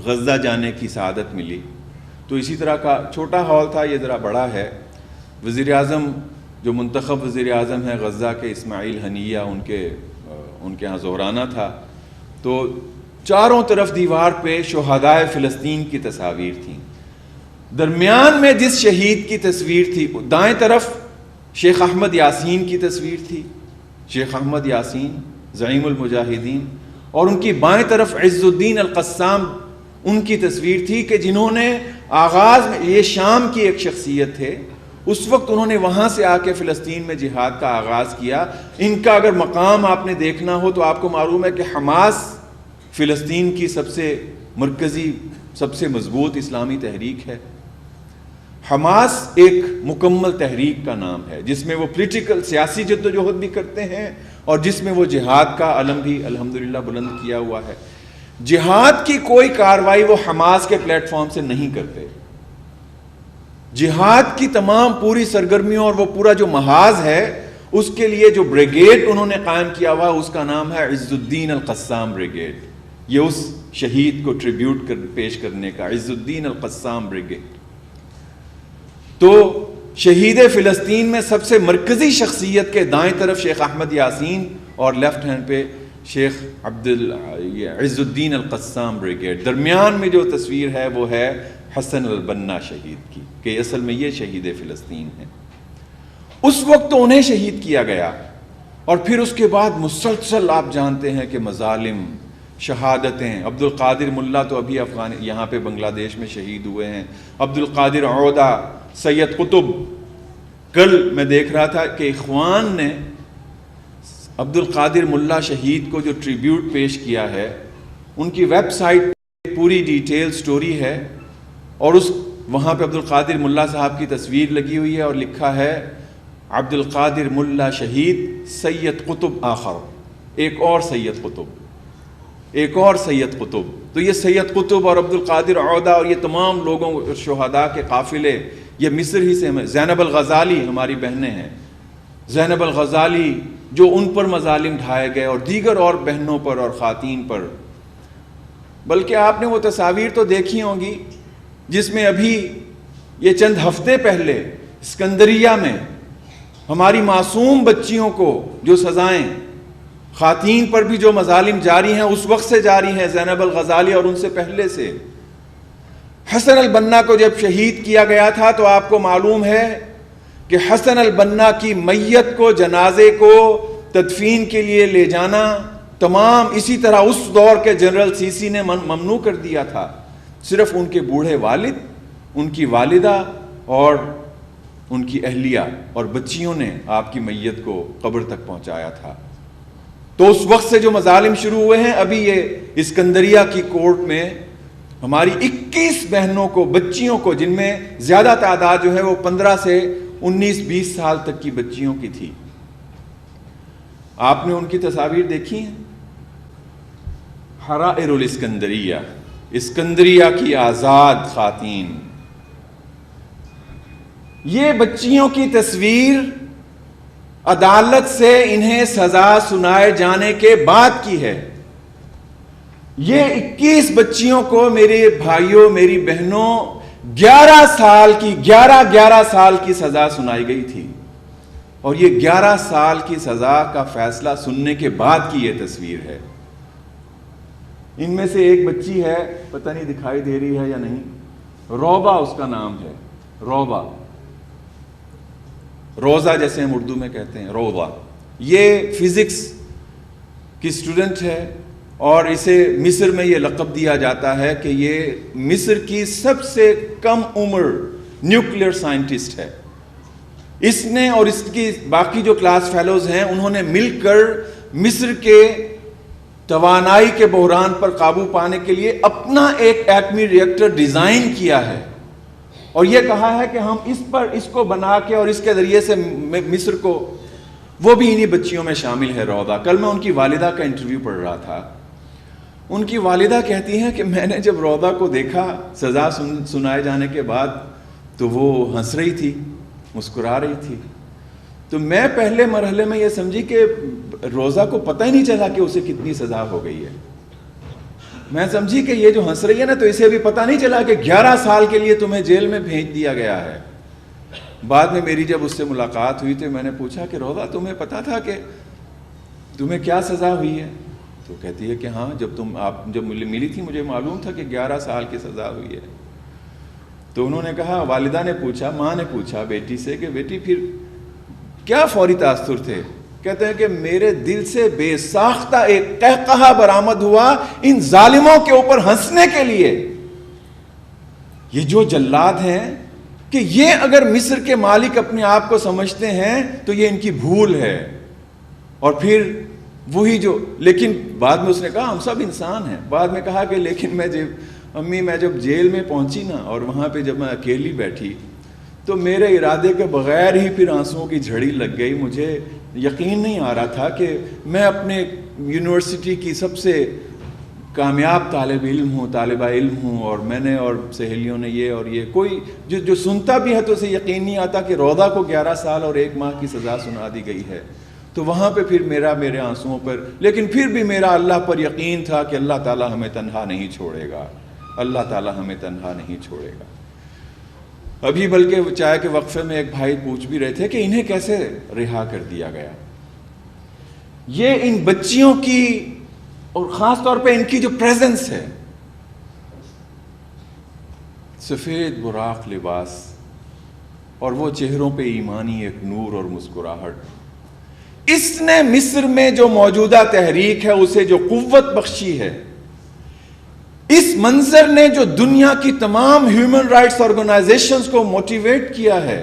غزہ جانے کی سعادت ملی، تو اسی طرح کا چھوٹا ہال تھا، یہ ذرا بڑا ہے. وزیر اعظم جو منتخب وزیر اعظم ہیں غزہ کے، اسماعیل ہنیہ، ان کے ہاں ظہرانہ تھا، تو چاروں طرف دیوار پہ شہدائے فلسطین کی تصاویر تھیں. درمیان میں جس شہید کی تصویر تھی، دائیں طرف شیخ احمد یاسین کی تصویر تھی، شیخ احمد یاسین زعیم المجاہدین، اور ان کی بائیں طرف عز الدین القسام ان کی تصویر تھی کہ جنہوں نے آغاز میں، یہ شام کی ایک شخصیت تھے، اس وقت انہوں نے وہاں سے آ کے فلسطین میں جہاد کا آغاز کیا. ان کا اگر مقام آپ نے دیکھنا ہو تو آپ کو معلوم ہے کہ حماس فلسطین کی سب سے مرکزی، سب سے مضبوط اسلامی تحریک ہے. حماس ایک مکمل تحریک کا نام ہے جس میں وہ پولیٹیکل سیاسی جدوجہد بھی کرتے ہیں اور جس میں وہ جہاد کا علم بھی الحمدللہ بلند کیا ہوا ہے. جہاد کی کوئی کاروائی وہ حماس کے پلیٹ فارم سے نہیں کرتے. جہاد کی تمام پوری سرگرمیوں اور وہ پورا جو محاذ ہے، اس کے لیے جو بریگیڈ انہوں نے قائم کیا ہوا، اس کا نام ہے عز الدین القسام بریگیڈ. یہ اس شہید کو ٹریبیوٹ پیش کرنے کا، عز الدین القسام بریگیڈ. تو شہید فلسطین میں سب سے مرکزی شخصیت کے دائیں طرف شیخ احمد یاسین اور لیفٹ ہینڈ پہ شیخ عز الدین القسام بریگیڈ. درمیان میں جو تصویر ہے وہ ہے حسن البنا شہید کی، کہ اصل میں یہ شہید فلسطین ہیں. اس وقت تو انہیں شہید کیا گیا، اور پھر اس کے بعد مسلسل آپ جانتے ہیں کہ مظالم، شہادتیں. عبد القادر ملا تو ابھی یہاں پہ بنگلہ دیش میں شہید ہوئے ہیں. عبد القادر عودہ، سید قطب. کل میں دیکھ رہا تھا کہ اخوان نے عبد القادر ملا شہید کو جو ٹریبیوٹ پیش کیا ہے، ان کی ویب سائٹ پہ پوری ڈیٹیل سٹوری ہے، اور وہاں پہ عبد القادر ملا صاحب کی تصویر لگی ہوئی ہے اور لکھا ہے عبد القادر ملا شہید، سید قطب آخر، ایک اور سید قطب، ایک اور سید قطب. تو یہ سید قطب اور عبد القادر عودہ اور یہ تمام لوگوں شہداء کے قافلے یہ مصر ہی سے. زینب الغزالی ہماری بہنیں ہیں، زینب الغزالی جو ان پر مظالم ڈھائے گئے اور دیگر اور بہنوں پر اور خواتین پر. بلکہ آپ نے وہ تصاویر تو دیکھی ہوں گی جس میں ابھی یہ چند ہفتے پہلے اسکندریہ میں ہماری معصوم بچیوں کو جو سزائیں، خواتین پر بھی جو مظالم جاری ہیں، اس وقت سے جاری ہیں، زینب الغزالی اور ان سے پہلے سے. حسن البنا کو جب شہید کیا گیا تھا تو آپ کو معلوم ہے کہ حسن البنا کی میت کو، جنازے کو تدفین کے لیے لے جانا تمام اسی طرح اس دور کے جنرل سیسی نے ممنوع کر دیا تھا. صرف ان کے بوڑھے والد، ان کی والدہ اور ان کی اہلیہ اور بچیوں نے آپ کی میت کو قبر تک پہنچایا تھا. تو اس وقت سے جو مظالم شروع ہوئے ہیں، ابھی یہ اسکندریہ کی کورٹ میں ہماری 21 بہنوں کو، بچیوں کو، جن میں زیادہ تعداد جو ہے وہ 15 سے 19-20 سال تک کی بچیوں کی تھی. آپ نے ان کی تصاویر دیکھی ہیں؟ حرائر الاسکندریہ، اسکندریہ کی آزاد خواتین. یہ بچیوں کی تصویر عدالت سے انہیں سزا سنائے جانے کے بعد کی ہے. یہ 21 بچیوں کو میرے بھائیوں، میری بہنوں، 11 سال کی سزا سنائی گئی تھی. اور یہ 11 سال کی سزا کا فیصلہ سننے کے بعد کی یہ تصویر ہے. ان میں سے ایک بچی ہے، پتہ نہیں دکھائی دے رہی ہے یا نہیں، روبا اس کا نام ہے. روبا، روزہ جیسے ہم اردو میں کہتے ہیں، روبا. یہ فزکس کی اسٹوڈنٹ ہے اور اسے مصر میں یہ لقب دیا جاتا ہے کہ یہ مصر کی سب سے کم عمر نیوکلیئر سائنٹسٹ ہے. اس نے اور اس کی باقی جو کلاس فیلوز ہیں انہوں نے مل کر مصر کے توانائی کے بحران پر قابو پانے کے لیے اپنا ایک ایٹمی ری ایکٹر ڈیزائن کیا ہے اور یہ کہا ہے کہ ہم اس کو بنا کے اور اس کے ذریعے سے مصر کو، وہ بھی انہی بچیوں میں شامل ہے روضہ۔ کل میں ان کی والدہ کا انٹرویو پڑھ رہا تھا، ان کی والدہ کہتی ہیں کہ میں نے جب روضہ کو دیکھا سزا سنائے جانے کے بعد تو وہ ہنس رہی تھی، مسکرا رہی تھی، تو میں پہلے مرحلے میں یہ سمجھی کہ روضہ کو پتہ ہی نہیں چلا کہ اسے کتنی سزا ہو گئی ہے۔ میں سمجھی کہ یہ جو ہنس رہی ہے نا تو اسے بھی پتہ نہیں چلا کہ 11 سال کے لیے تمہیں جیل میں بھیج دیا گیا ہے۔ بعد میں میری جب اس سے ملاقات ہوئی تو میں نے پوچھا کہ روضہ تمہیں پتا تھا کہ تمہیں کیا سزا ہوئی ہے؟ تو کہتی ہے کہ ہاں، جب ملی تھی مجھے معلوم تھا کہ 11 سال کی سزا ہوئی ہے۔ تو انہوں نے کہا، والدہ نے پوچھا، ماں نے پوچھا بیٹی سے کہ بیٹی پھر کیا فوری تاثر تھے؟ کہتے ہیں کہ میرے دل سے بے ساختہ ایک قہقہہ برآمد ہوا ان ظالموں کے اوپر ہنسنے کے لیے۔ یہ جو جلاد ہیں کہ یہ اگر مصر کے مالک اپنے آپ کو سمجھتے ہیں تو یہ ان کی بھول ہے۔ اور پھر وہی جو، لیکن بعد میں اس نے کہا ہم سب انسان ہیں، بعد میں کہا کہ لیکن میں جب جیل میں پہنچی نا اور وہاں پہ جب میں اکیلی بیٹھی تو میرے ارادے کے بغیر ہی پھر آنسوؤں کی جھڑی لگ گئی۔ مجھے یقین نہیں آ رہا تھا کہ میں اپنے یونیورسٹی کی سب سے کامیاب طالبہ علم ہوں اور میں نے اور سہیلیوں نے یہ اور یہ، کوئی جو سنتا بھی ہے تو اسے یقین نہیں آتا کہ روضہ کو 11 سال اور 1 ماہ کی سزا سنا دی گئی ہے۔ تو وہاں پہ پھر میرے آنسوؤں پر، لیکن پھر بھی میرا اللہ پر یقین تھا کہ اللہ تعالیٰ ہمیں تنہا نہیں چھوڑے گا، اللہ تعالیٰ ہمیں تنہا نہیں چھوڑے گا۔ ابھی بلکہ چائے کے وقفے میں ایک بھائی پوچھ بھی رہے تھے کہ انہیں کیسے رہا کر دیا گیا۔ یہ ان بچیوں کی اور خاص طور پہ ان کی جو پریزنس ہے، سفید براق لباس اور وہ چہروں پہ ایمانی ایک نور اور مسکراہٹ، اس نے مصر میں جو موجودہ تحریک ہے اسے جو قوت بخشی ہے، اس منظر نے جو دنیا کی تمام ہیومن رائٹس آرگنائزیشنز کو موٹیویٹ کیا ہے،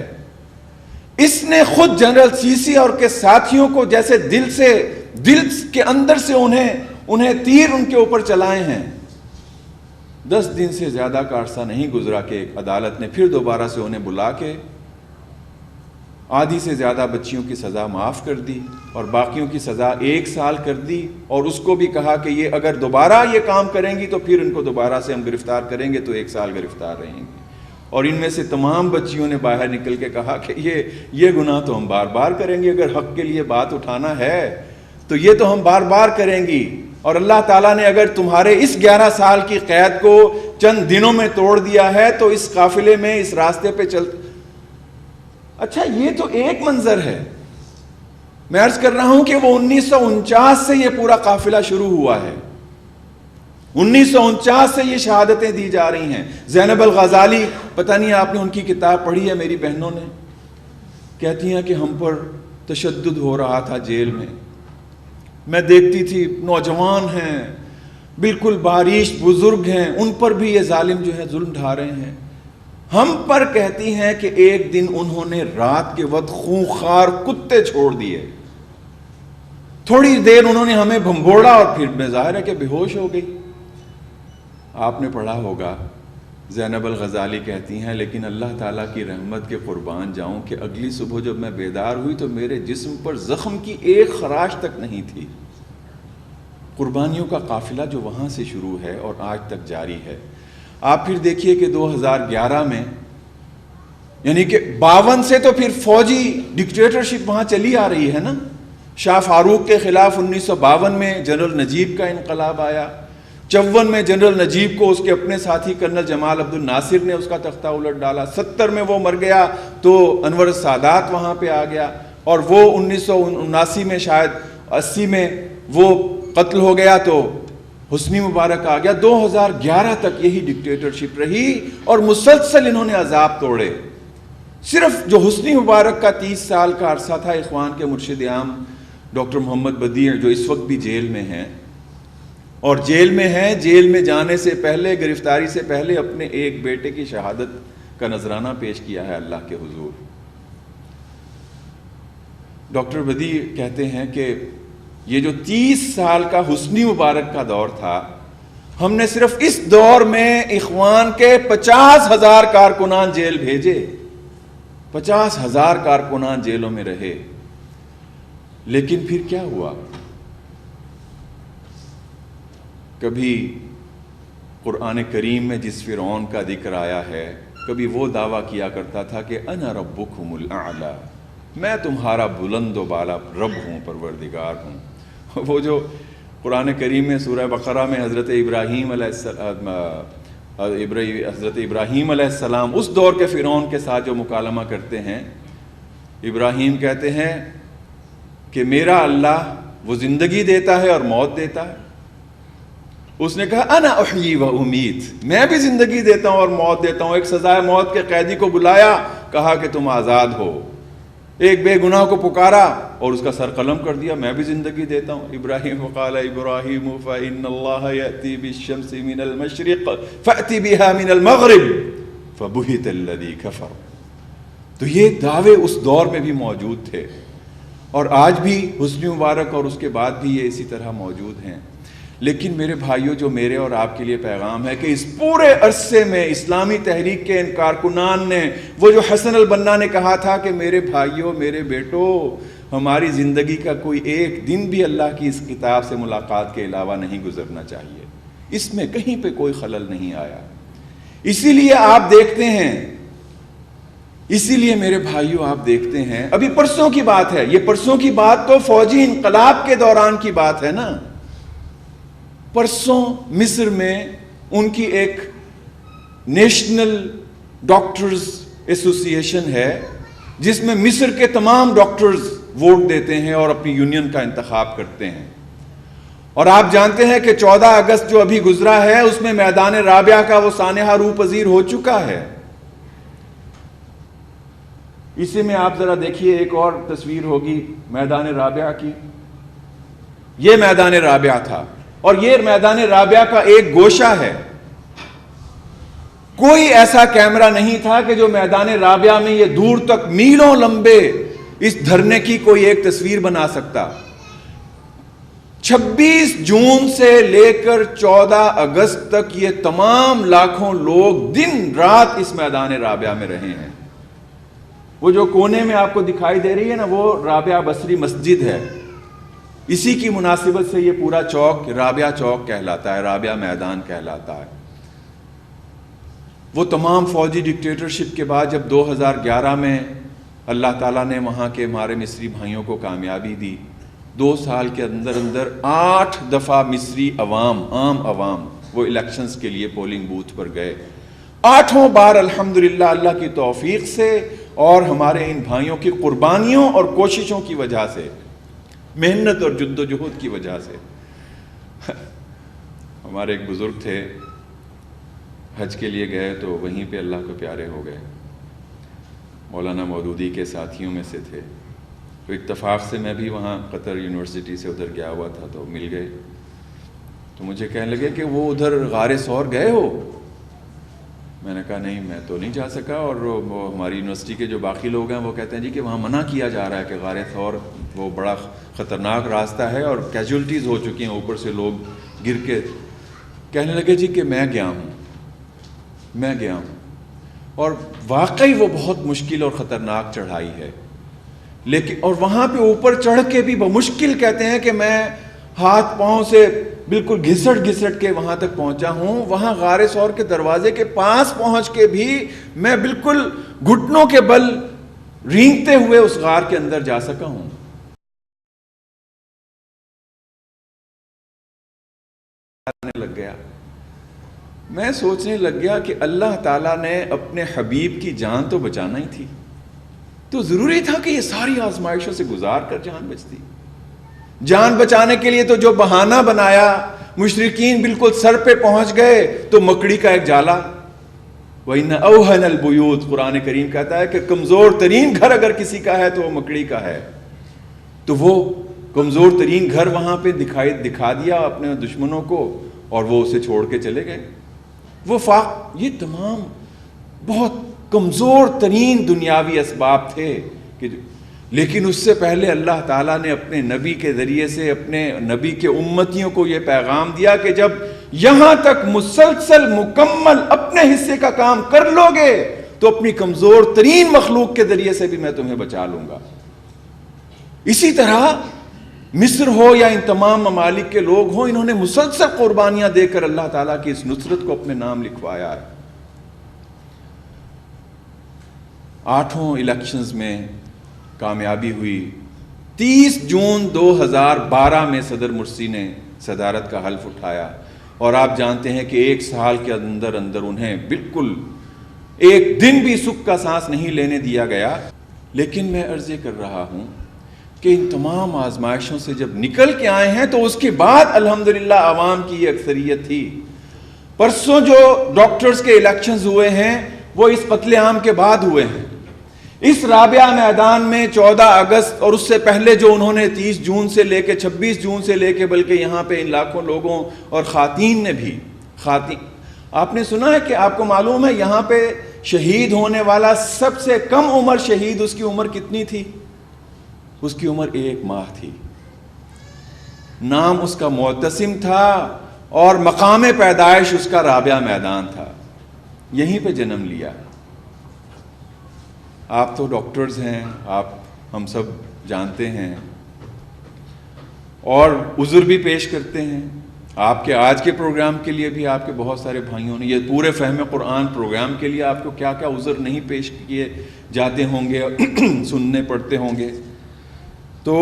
اس نے خود جنرل سیسی اور کے ساتھیوں کو جیسے دل کے اندر سے انہیں تیر ان کے اوپر چلائے ہیں۔ 10 دن سے زیادہ کا عرصہ نہیں گزرا کہ ایک عدالت نے پھر دوبارہ سے انہیں بلا کے آدھی سے زیادہ بچیوں کی سزا معاف کر دی اور باقیوں کی سزا 1 سال کر دی، اور اس کو بھی کہا کہ یہ اگر دوبارہ یہ کام کریں گی تو پھر ان کو دوبارہ سے ہم گرفتار کریں گے تو 1 سال گرفتار رہیں گے۔ اور ان میں سے تمام بچیوں نے باہر نکل کے کہا کہ یہ گناہ تو ہم بار بار کریں گے، اگر حق کے لیے بات اٹھانا ہے تو یہ تو ہم بار بار کریں گی، اور اللہ تعالیٰ نے اگر تمہارے اس 11 سال کی قید کو چند دنوں میں توڑ دیا ہے تو اس قافلے میں اس راستے پہ اچھا یہ تو ایک منظر ہے۔ میں عرض کر رہا ہوں کہ وہ 1949 سے یہ پورا قافلہ شروع ہوا ہے، 1949 سے یہ شہادتیں دی جا رہی ہیں۔ زینب الغزالی، پتہ نہیں آپ نے ان کی کتاب پڑھی ہے، میری بہنوں نے، کہتی ہیں کہ ہم پر تشدد ہو رہا تھا جیل میں، میں دیکھتی تھی نوجوان ہیں بالکل باریش بزرگ ہیں، ان پر بھی یہ ظالم جو ہے ظلم ڈھا رہے ہیں۔ ہم پر کہتی ہیں کہ ایک دن انہوں نے رات کے وقت خونخوار کتے چھوڑ دیے، تھوڑی دیر انہوں نے ہمیں بھنبوڑا اور پھر میں ظاہر ہے کہ بے ہوش ہو گئی۔ آپ نے پڑھا ہوگا، زینب الغزالی کہتی ہیں لیکن اللہ تعالیٰ کی رحمت کے قربان جاؤں کہ اگلی صبح جب میں بیدار ہوئی تو میرے جسم پر زخم کی ایک خراش تک نہیں تھی۔ قربانیوں کا قافلہ جو وہاں سے شروع ہے اور آج تک جاری ہے۔ آپ پھر دیکھیے کہ 2011 میں، یعنی کہ 52 سے تو پھر فوجی ڈکٹیٹرشپ وہاں چلی آ رہی ہے نا۔ شاہ فاروق کے خلاف 1952 میں جنرل نجیب کا انقلاب آیا، 54 میں جنرل نجیب کو اس کے اپنے ساتھی کرنل جمال عبد الناصر نے اس کا تختہ الٹ ڈالا، 70 میں وہ مر گیا تو انور السادات وہاں پہ آ گیا، اور وہ 1979 میں شاید 80 میں وہ قتل ہو گیا تو حسنی مبارک آ گیا۔ 2011 تک یہی ڈکٹیٹرشپ رہی اور مسلسل انہوں نے عذاب توڑے۔ صرف جو حسنی مبارک کا 30 سال کا عرصہ تھا، اخوان کے مرشد عام ڈاکٹر محمد بدیع جو اس وقت بھی جیل میں ہیں، اور جیل میں ہیں، جیل میں جانے سے پہلے، گرفتاری سے پہلے اپنے ایک بیٹے کی شہادت کا نذرانہ پیش کیا ہے اللہ کے حضور۔ ڈاکٹر بدی کہتے ہیں کہ یہ جو 30 سال کا حسنی مبارک کا دور تھا، ہم نے صرف اس دور میں اخوان کے 50,000 کارکنان جیل بھیجے، 50,000 کارکنان جیلوں میں رہے. لیکن پھر کیا ہوا؟ کبھی قرآن کریم میں جس فرعون کا ذکر آیا ہے، کبھی وہ دعویٰ کیا کرتا تھا کہ انا ربکم الاعلی، میں تمہارا بلند و بالا رب ہوں، پروردگار ہوں. وہ جو قرآن کریم میں سورہ بقرہ میں حضرت ابراہیم علیہ السلام اس دور کے فرعون کے ساتھ جو مکالمہ کرتے ہیں، ابراہیم کہتے ہیں کہ میرا اللہ وہ زندگی دیتا ہے اور موت دیتا ہے. اس نے کہا انا احیی و امیت، میں بھی زندگی دیتا ہوں اور موت دیتا ہوں. ایک سزائے موت کے قیدی کو بلایا، کہا کہ تم آزاد ہو. ایک بے گناہ کو پکارا اور اس کا سر قلم کر دیا، میں بھی زندگی دیتا ہوں. ابراہیم وقال ابراہیم فإن اللہ یأتی بالشمس من المشرق فأتی بها من المغرب فبہت الذی کفر. تو یہ دعوے اس دور میں بھی موجود تھے، اور آج بھی حسنی مبارک اور اس کے بعد بھی یہ اسی طرح موجود ہیں. لیکن میرے بھائیوں، جو میرے اور آپ کے لیے پیغام ہے کہ اس پورے عرصے میں اسلامی تحریک کے ان کارکنان نے، وہ جو حسن البنا نے کہا تھا کہ میرے بھائیوں، میرے بیٹوں، ہماری زندگی کا کوئی ایک دن بھی اللہ کی اس کتاب سے ملاقات کے علاوہ نہیں گزرنا چاہیے، اس میں کہیں پہ کوئی خلل نہیں آیا. اسی لیے آپ دیکھتے ہیں، اسی لیے میرے بھائیوں آپ دیکھتے ہیں، ابھی پرسوں کی بات ہے، یہ پرسوں کی بات تو فوجی انقلاب کے دوران کی بات ہے نا. پرسوں مصر میں ان کی ایک نیشنل ڈاکٹرز ایسوسی ایشن ہے، جس میں مصر کے تمام ڈاکٹرز ووٹ دیتے ہیں اور اپنی یونین کا انتخاب کرتے ہیں. اور آپ جانتے ہیں کہ 14 اگست جو ابھی گزرا ہے، اس میں میدان رابعہ کا وہ سانحہ روح پذیر ہو چکا ہے. اسی میں آپ ذرا دیکھیے، ایک اور تصویر ہوگی میدان رابعہ کی. یہ میدان رابعہ تھا، اور یہ میدان رابعہ کا ایک گوشہ ہے. کوئی ایسا کیمرہ نہیں تھا کہ جو میدان رابعہ میں یہ دور تک میلوں لمبے اس دھرنے کی کوئی ایک تصویر بنا سکتا. 26 جون سے لے کر 14 اگست تک یہ تمام لاکھوں لوگ دن رات اس میدان رابعہ میں رہے ہیں. وہ جو کونے میں آپ کو دکھائی دے رہی ہے نا، وہ رابعہ بصری مسجد ہے. اسی کی مناسبت سے یہ پورا چوک رابعہ چوک کہلاتا ہے، رابعہ میدان کہلاتا ہے. وہ تمام فوجی ڈکٹیٹرشپ کے بعد جب 2011 میں اللہ تعالیٰ نے وہاں کے ہمارے مصری بھائیوں کو کامیابی دی، 2 سال کے اندر اندر 8 دفعہ مصری عام عوام وہ الیکشنز کے لیے پولنگ بوتھ پر گئے. 8 بار الحمدللہ اللہ کی توفیق سے اور ہمارے ان بھائیوں کی قربانیوں اور کوششوں کی وجہ سے، محنت اور جد و جہد کی وجہ سے. ہمارے ایک بزرگ تھے، حج کے لیے گئے تو وہیں پہ اللہ کو پیارے ہو گئے. مولانا مودودی کے ساتھیوں میں سے تھے. تو اتفاق سے میں بھی وہاں قطر یونیورسٹی سے ادھر گیا ہوا تھا، تو مل گئے. تو مجھے کہنے لگے کہ وہ ادھر غار ثور گئے ہو؟ میں نے کہا نہیں، میں تو نہیں جا سکا. اور وہ ہماری یونیورسٹی کے جو باقی لوگ ہیں وہ کہتے ہیں جی کہ وہاں منع کیا جا رہا ہے کہ غار ثور وہ بڑا خطرناک راستہ ہے اور کیجولٹیز ہو چکی ہیں، اوپر سے لوگ گر کے. کہنے لگے جی کہ میں گیا ہوں، اور واقعی وہ بہت مشکل اور خطرناک چڑھائی ہے. لیکن اور وہاں پہ اوپر چڑھ کے بھی بمشکل کہتے ہیں کہ میں ہاتھ پاؤں سے بالکل گھسٹ کے وہاں تک پہنچا ہوں. وہاں غار ثور کے دروازے کے پاس پہنچ کے بھی میں بالکل گھٹنوں کے بل رینگتے ہوئے اس غار کے اندر جا سکا ہوں. لگ گیا، میں سوچنے لگ گیا کہ اللہ تعالیٰ نے اپنے حبیب کی جان تو بچانا ہی تھی، تو ضروری تھا کہ یہ ساری آزمائشوں سے گزار کر جان بچتی. جان بچانے کے لیے تو جو بہانہ بنایا، مشرکین بالکل سر پہ پہنچ گئے تو مکڑی کا ایک جالا. وَإِنَّ أَوْهَنَ الْبُيُوتِ، قرآن کریم کہتا ہے کہ کمزور ترین گھر اگر کسی کا ہے تو وہ مکڑی کا ہے. تو وہ کمزور ترین گھر وہاں پہ دکھا دیا اپنے دشمنوں کو، اور وہ اسے چھوڑ کے چلے گئے. یہ تمام بہت کمزور ترین دنیاوی اسباب تھے کہ لیکن اس سے پہلے اللہ تعالیٰ نے اپنے نبی کے ذریعے سے اپنے نبی کے امتیوں کو یہ پیغام دیا کہ جب یہاں تک مسلسل مکمل اپنے حصے کا کام کر لو گے تو اپنی کمزور ترین مخلوق کے ذریعے سے بھی میں تمہیں بچا لوں گا. اسی طرح مصر ہو یا ان تمام ممالک کے لوگ ہوں، انہوں نے مسلسل قربانیاں دے کر اللہ تعالیٰ کی اس نصرت کو اپنے نام لکھوایا ہے. 8 الیکشنز میں کامیابی ہوئی. 30 جون 2012 میں صدر مرسی نے صدارت کا حلف اٹھایا، اور آپ جانتے ہیں کہ 1 سال کے اندر اندر انہیں بالکل ایک دن بھی سکھ کا سانس نہیں لینے دیا گیا. لیکن میں عرض یہ کر رہا ہوں کہ ان تمام آزمائشوں سے جب نکل کے آئے ہیں تو اس کے بعد الحمدللہ عوام کی یہ اکثریت تھی. پرسوں جو ڈاکٹرز کے الیکشنز ہوئے ہیں وہ اس قتل عام کے بعد ہوئے ہیں. اس رابعہ میدان میں 14 اگست اور اس سے پہلے جو انہوں نے 30 جون سے لے کے 26 جون سے لے کے بلکہ یہاں پہ ان لاکھوں لوگوں اور خواتین نے بھی آپ نے سنا ہے کہ آپ کو معلوم ہے یہاں پہ شہید ہونے والا سب سے کم عمر شہید، اس کی عمر کتنی تھی؟ اس کی عمر 1 ماہ تھی. نام اس کا معتصم تھا اور مقام پیدائش اس کا رابعہ میدان تھا. یہیں پہ جنم لیا. آپ تو ڈاکٹرز ہیں، آپ ہم سب جانتے ہیں اور عذر بھی پیش کرتے ہیں. آپ کے آج کے پروگرام کے لیے بھی آپ کے بہت سارے بھائیوں نے، یہ پورے فہم قرآن پروگرام کے لیے آپ کو کیا کیا عذر نہیں پیش کیے جاتے ہوں گے، سننے پڑتے ہوں گے. تو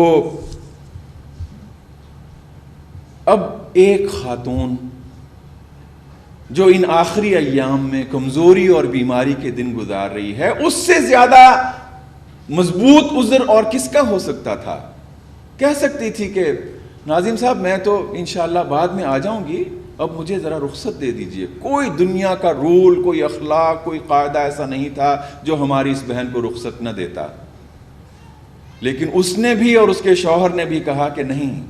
اب ایک خاتون جو ان آخری ایام میں کمزوری اور بیماری کے دن گزار رہی ہے، اس سے زیادہ مضبوط عذر اور کس کا ہو سکتا تھا؟ کہہ سکتی تھی کہ ناظم صاحب میں تو انشاءاللہ بعد میں آ جاؤں گی، اب مجھے ذرا رخصت دے دیجئے. کوئی دنیا کا رول، کوئی اخلاق، کوئی قاعدہ ایسا نہیں تھا جو ہماری اس بہن کو رخصت نہ دیتا. لیکن اس نے بھی اور اس کے شوہر نے بھی کہا کہ نہیں،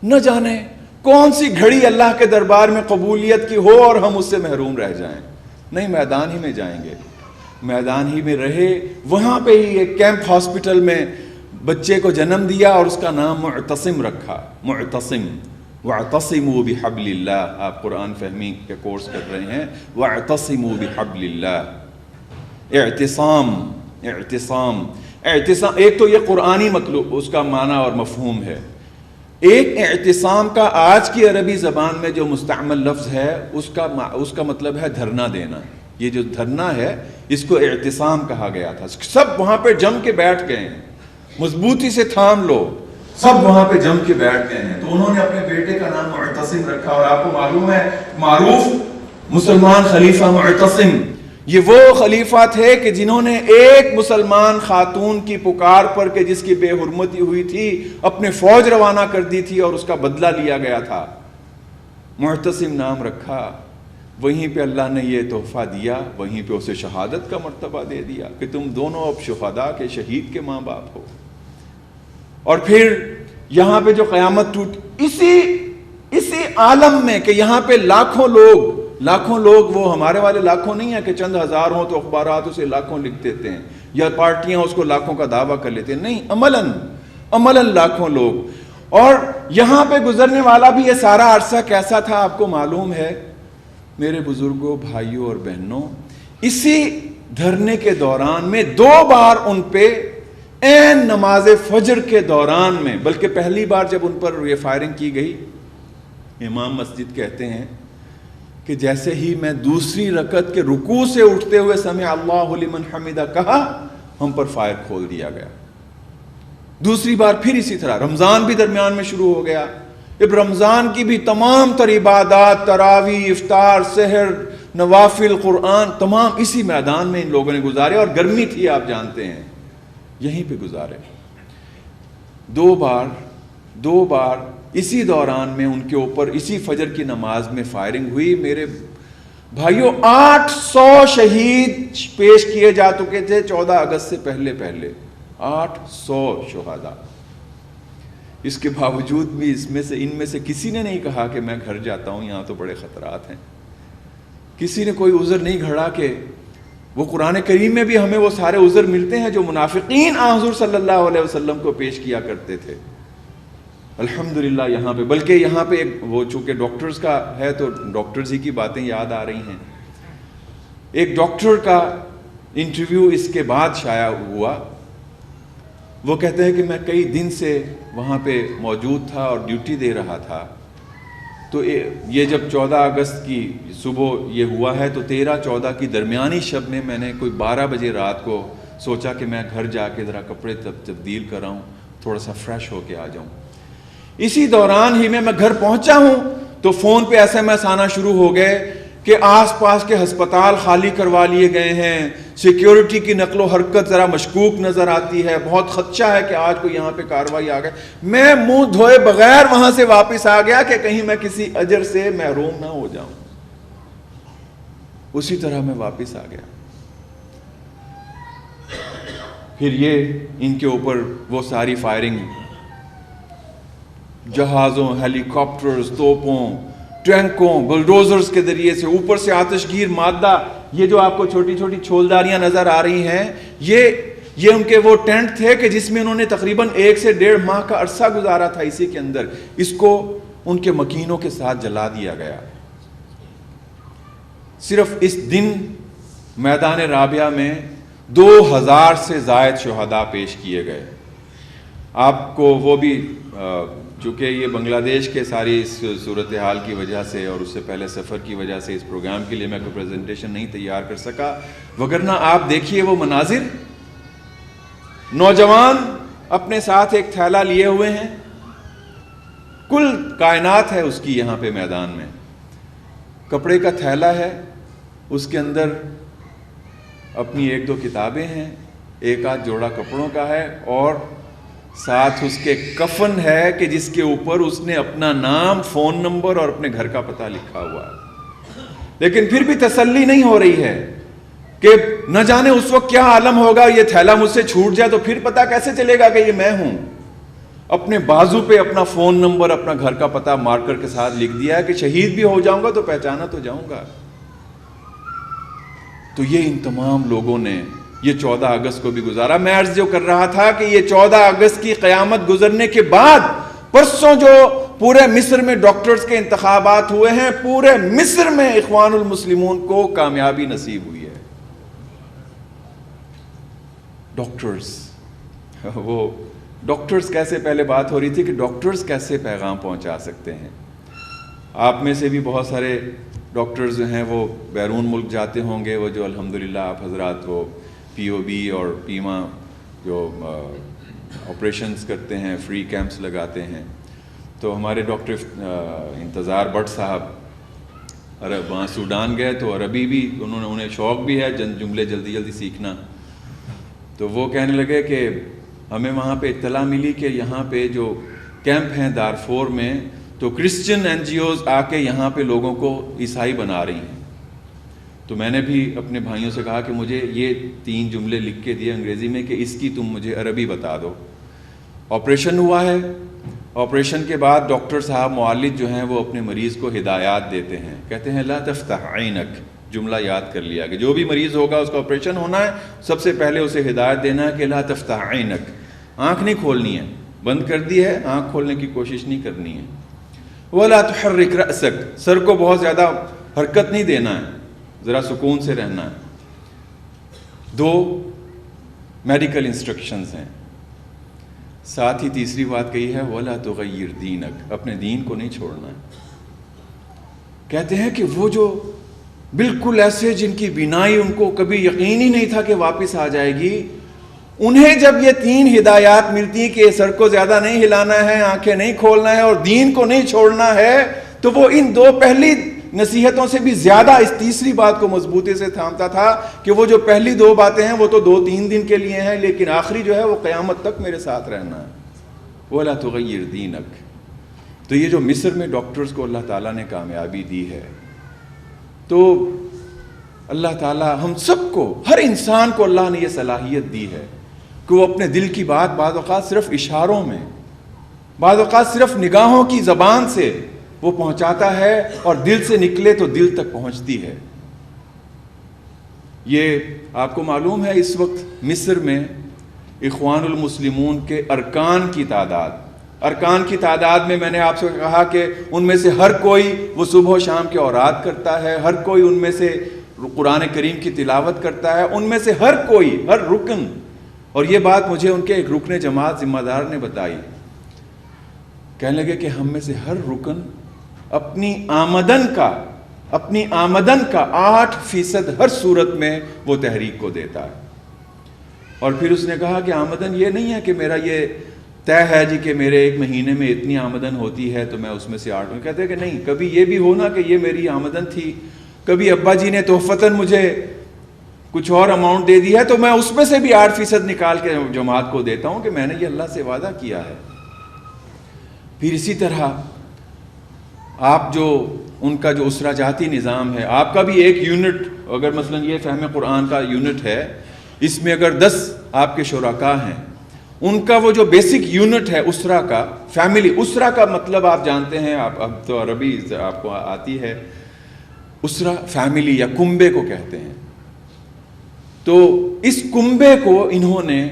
نہ جانے کون سی گھڑی اللہ کے دربار میں قبولیت کی ہو اور ہم اس سے محروم رہ جائیں. نہیں، میدان ہی میں جائیں گے. میدان ہی میں رہے. وہاں پہ ہی ایک کیمپ ہاسپٹل میں بچے کو جنم دیا اور اس کا نام معتصم رکھا. معتصم. واعتصموا بحبل اللہ. آپ قرآن فہمی کے کورس کر رہے ہیں. واعتصموا بحبل اللہ. اعتصام. اعتصام. اعتصام ایک تو یہ قرآنی مطلوب اس کا معنی اور مفہوم ہے. ایک اعتصام کا آج کی عربی زبان میں جو مستعمل لفظ ہے اس کا مطلب ہے دھرنا دینا. یہ جو دھرنا ہے اس کو اعتصام کہا گیا تھا. سب وہاں پہ جم کے بیٹھ گئے ہیں، مضبوطی سے تھام لو، سب وہاں پہ جم کے بیٹھ گئے ہیں. تو انہوں نے اپنے بیٹے کا نام معتصم رکھا. اور آپ کو معلوم ہے معروف مسلمان خلیفہ معتصم یہ وہ خلیفہ تھے کہ جنہوں نے ایک مسلمان خاتون کی پکار پر کہ جس کی بے حرمتی ہوئی تھی اپنے فوج روانہ کر دی تھی اور اس کا بدلہ لیا گیا تھا. معتصم نام رکھا. وہیں پہ اللہ نے یہ تحفہ دیا، وہیں پہ اسے شہادت کا مرتبہ دے دیا کہ تم دونوں اب شہداء کے شہید کے ماں باپ ہو. اور پھر یہاں پہ جو قیامت اسی عالم میں کہ یہاں پہ لاکھوں لوگ وہ ہمارے والے لاکھوں نہیں ہیں کہ چند ہزار ہوں تو اخبارات اسے لاکھوں لکھ دیتے ہیں یا پارٹیاں اس کو لاکھوں کا دعویٰ کر لیتے ہیں. نہیں، عملاً لاکھوں لوگ. اور یہاں پہ گزرنے والا بھی یہ سارا عرصہ کیسا تھا آپ کو معلوم ہے میرے بزرگوں، بھائیوں اور بہنوں. اسی دھرنے کے دوران میں 2 بار ان پہ عین نماز فجر کے دوران میں، بلکہ پہلی بار جب ان پر یہ فائرنگ کی گئی، امام مسجد کہتے ہیں کہ جیسے ہی میں دوسری رکعت کے رکوع سے اٹھتے ہوئے سمع اللہ لمن حمدہ کہا، ہم پر فائر کھول دیا گیا. دوسری بار پھر اسی طرح. رمضان بھی درمیان میں شروع ہو گیا. اب رمضان کی بھی تمام تر عبادات، تراویح، افطار، سحر، نوافل، قرآن، تمام اسی میدان میں ان لوگوں نے گزارے. اور گرمی تھی آپ جانتے ہیں، یہیں پہ گزارے. 2 بار اسی دوران میں ان کے اوپر اسی فجر کی نماز میں فائرنگ ہوئی. میرے بھائیوں 800 شہید پیش کیے جا چکے تھے 14 اگست سے پہلے 800 شہداء. اس کے باوجود بھی ان میں سے کسی نے نہیں کہا کہ میں گھر جاتا ہوں، یہاں تو بڑے خطرات ہیں. کسی نے کوئی عذر نہیں گھڑا کہ وہ قرآن کریم میں بھی ہمیں وہ سارے عذر ملتے ہیں جو منافقین حضور صلی اللہ علیہ وسلم کو پیش کیا کرتے تھے. الحمدللہ یہاں پہ، بلکہ یہاں پہ وہ چونکہ ڈاکٹرز کا ہے تو ڈاکٹرز ہی کی باتیں یاد آ رہی ہیں. ایک ڈاکٹر کا انٹرویو اس کے بعد شائع ہوا. وہ کہتے ہیں کہ میں کئی دن سے وہاں پہ موجود تھا اور ڈیوٹی دے رہا تھا. تو یہ جب 14 اگست کی صبح یہ ہوا ہے تو 13-14 کی درمیانی شب میں نے کوئی 12 بجے رات کو سوچا کہ میں گھر جا کے ذرا کپڑے تبدیل کر رہا ہوں، تھوڑا سا فریش ہو کے آ جاؤں. اسی دوران ہی میں گھر پہنچا ہوں تو فون پہ SMS آنا شروع ہو گئے کہ آس پاس کے ہسپتال خالی کروا لیے گئے ہیں، سیکیورٹی کی نقل و حرکت ذرا مشکوک نظر آتی ہے، بہت خدشہ ہے کہ آج کو یہاں پہ کارروائی آ گئے. میں منہ دھوئے بغیر وہاں سے واپس آ گیا کہ کہیں میں کسی اجر سے محروم نہ ہو جاؤں. اسی طرح میں واپس آ گیا. پھر یہ ان کے اوپر وہ ساری فائرنگ، جہازوں، ہیلی کاپٹرز، توپوں، ٹینکوں، بلڈوزرز کے ذریعے سے، اوپر سے آتش گیر مادہ. یہ جو آپ کو چھوٹی چھوٹی چھولداریاں نظر آ رہی ہیں، یہ ان کے وہ ٹینٹ تھے کہ جس میں انہوں نے تقریباً 1 سے 1.5 ماہ کا عرصہ گزارا تھا. اسی کے اندر اس کو ان کے مکینوں کے ساتھ جلا دیا گیا. صرف اس دن میدان رابعہ میں 2000 سے زائد شہداء پیش کیے گئے. آپ کو وہ بھی چونکہ یہ بنگلہ دیش کے ساری اس صورتحال کی وجہ سے اور اس سے پہلے سفر کی وجہ سے اس پروگرام کے لیے میں کوئی پریزنٹیشن نہیں تیار کر سکا، وگرنہ آپ دیکھیے وہ مناظر. نوجوان اپنے ساتھ ایک تھیلا لیے ہوئے ہیں، کل کائنات ہے اس کی یہاں پہ میدان میں. کپڑے کا تھیلا ہے، اس کے اندر اپنی 1-2 کتابیں ہیں، 1-8 جوڑا کپڑوں کا ہے، اور ساتھ اس کے کفن ہے کہ جس کے اوپر اس نے اپنا نام، فون نمبر اور اپنے گھر کا پتہ لکھا ہوا ہے. لیکن پھر بھی تسلی نہیں ہو رہی ہے کہ نہ جانے اس وقت کیا عالم ہوگا. یہ تھیلا مجھ سے چھوٹ جائے تو پھر پتہ کیسے چلے گا کہ یہ میں ہوں. اپنے بازو پہ اپنا فون نمبر، اپنا گھر کا پتہ مارکر کے ساتھ لکھ دیا ہے کہ شہید بھی ہو جاؤں گا تو پہچانا تو جاؤں گا. تو یہ ان تمام لوگوں نے یہ 14 اگست کو بھی گزارا. میں عرض جو کر رہا تھا کہ یہ 14 اگست کی قیامت گزرنے کے بعد پرسوں جو پورے مصر میں ڈاکٹرز کے انتخابات ہوئے ہیں، پورے مصر میں اخوان المسلمون کو کامیابی نصیب ہوئی ہے. وہ ڈاکٹرز کیسے، پہلے بات ہو رہی تھی کہ ڈاکٹرز کیسے پیغام پہنچا سکتے ہیں. آپ میں سے بھی بہت سارے ڈاکٹرز جو ہیں وہ بیرون ملک جاتے ہوں گے، وہ جو الحمدللہ آپ حضرات وہ POB اور پیما جو آپریشنز کرتے ہیں، فری کیمپس لگاتے ہیں. تو ہمارے ڈاکٹر انتظار بٹ صاحب وہاں سوڈان گئے تو عربی بھی انہیں شوق بھی ہے جملے جلدی سیکھنا. تو وہ کہنے لگے کہ ہمیں وہاں پہ اطلاع ملی کہ یہاں پہ جو کیمپ ہیں دارفور میں، تو کرسچن NGOز آ کے یہاں پہ لوگوں کو عیسائی بنا رہی ہیں. تو میں نے بھی اپنے بھائیوں سے کہا کہ مجھے یہ 3 جملے لکھ کے دیے انگریزی میں کہ اس کی تم مجھے عربی بتا دو. آپریشن ہوا ہے، آپریشن کے بعد ڈاکٹر صاحب معالج جو ہیں وہ اپنے مریض کو ہدایات دیتے ہیں. کہتے ہیں لا تفتح عینک، جملہ یاد کر لیا کہ جو بھی مریض ہوگا اس کا آپریشن ہونا ہے، سب سے پہلے اسے ہدایت دینا ہے کہ لا تفتح عینک، آنکھ نہیں کھولنی ہے، بند کر دی ہے، آنکھ کھولنے کی کوشش نہیں کرنی ہے. ولا تحرک رأسک، سر کو بہت زیادہ حرکت نہیں دینا ہے، ذرا سکون سے رہنا ہے. 2 میڈیکل انسٹرکشنز ہیں. ساتھ ہی تیسری بات کہی ہے ولا تغیر دینک، اپنے دین کو نہیں چھوڑنا ہے. کہتے ہیں کہ وہ جو بالکل ایسے جن کی بینائی ان کو کبھی یقین ہی نہیں تھا کہ واپس آ جائے گی، انہیں جب یہ 3 ہدایات ملتی ہیں کہ سر کو زیادہ نہیں ہلانا ہے، آنکھیں نہیں کھولنا ہے اور دین کو نہیں چھوڑنا ہے، تو وہ ان 2 پہلی نصیحتوں سے بھی زیادہ اس تیسری بات کو مضبوطی سے تھامتا تھا کہ وہ جو پہلی 2 باتیں ہیں وہ تو 2-3 دن کے لیے ہیں، لیکن آخری جو ہے وہ قیامت تک میرے ساتھ رہنا ہے. وَلَا تُغَيِّرْ دِينَكَ. تو یہ جو مصر میں ڈاکٹرز کو اللہ تعالیٰ نے کامیابی دی ہے، تو اللہ تعالیٰ ہم سب کو، ہر انسان کو اللہ نے یہ صلاحیت دی ہے کہ وہ اپنے دل کی بات بعض اوقات صرف اشاروں میں، بعض اوقات صرف نگاہوں کی زبان سے وہ پہنچاتا ہے، اور دل سے نکلے تو دل تک پہنچتی ہے. یہ آپ کو معلوم ہے اس وقت مصر میں اخوان المسلمون کے ارکان کی تعداد میں نے آپ سے کہا کہ ان میں سے ہر کوئی وہ صبح و شام کے اوراد کرتا ہے، ہر کوئی ان میں سے قرآن کریم کی تلاوت کرتا ہے، ان میں سے ہر کوئی، ہر رکن. اور یہ بات مجھے ان کے ایک رکن جماعت ذمہ دار نے بتائی. کہنے لگے کہ ہم میں سے ہر رکن اپنی آمدن کا 8% ہر صورت میں وہ تحریک کو دیتا ہے. اور پھر اس نے کہا کہ آمدن یہ نہیں ہے کہ میرا یہ طے ہے جی کہ میرے ایک مہینے میں اتنی آمدن ہوتی ہے تو میں اس میں سے 8 میں. کہتے ہیں کہ نہیں، کبھی یہ بھی ہونا کہ یہ میری آمدن تھی، کبھی ابا جی نے تحفتاً مجھے کچھ اور اماؤنٹ دے دیا ہے تو میں اس میں سے بھی 8% نکال کے جماعت کو دیتا ہوں کہ میں نے یہ اللہ سے وعدہ کیا ہے. پھر اسی طرح آپ جو ان کا جو اسرہ جاتی نظام ہے، آپ کا بھی ایک یونٹ، اگر مثلا یہ فہم قرآن کا یونٹ ہے، اس میں اگر 10 آپ کے شرکاء ہیں، ان کا وہ جو بیسک یونٹ ہے اسرہ کا، فیملی، اسرہ کا مطلب آپ جانتے ہیں، آپ اب تو عربی آپ کو آتی ہے، اسرہ فیملی یا کنبے کو کہتے ہیں. تو اس کنبے کو انہوں نے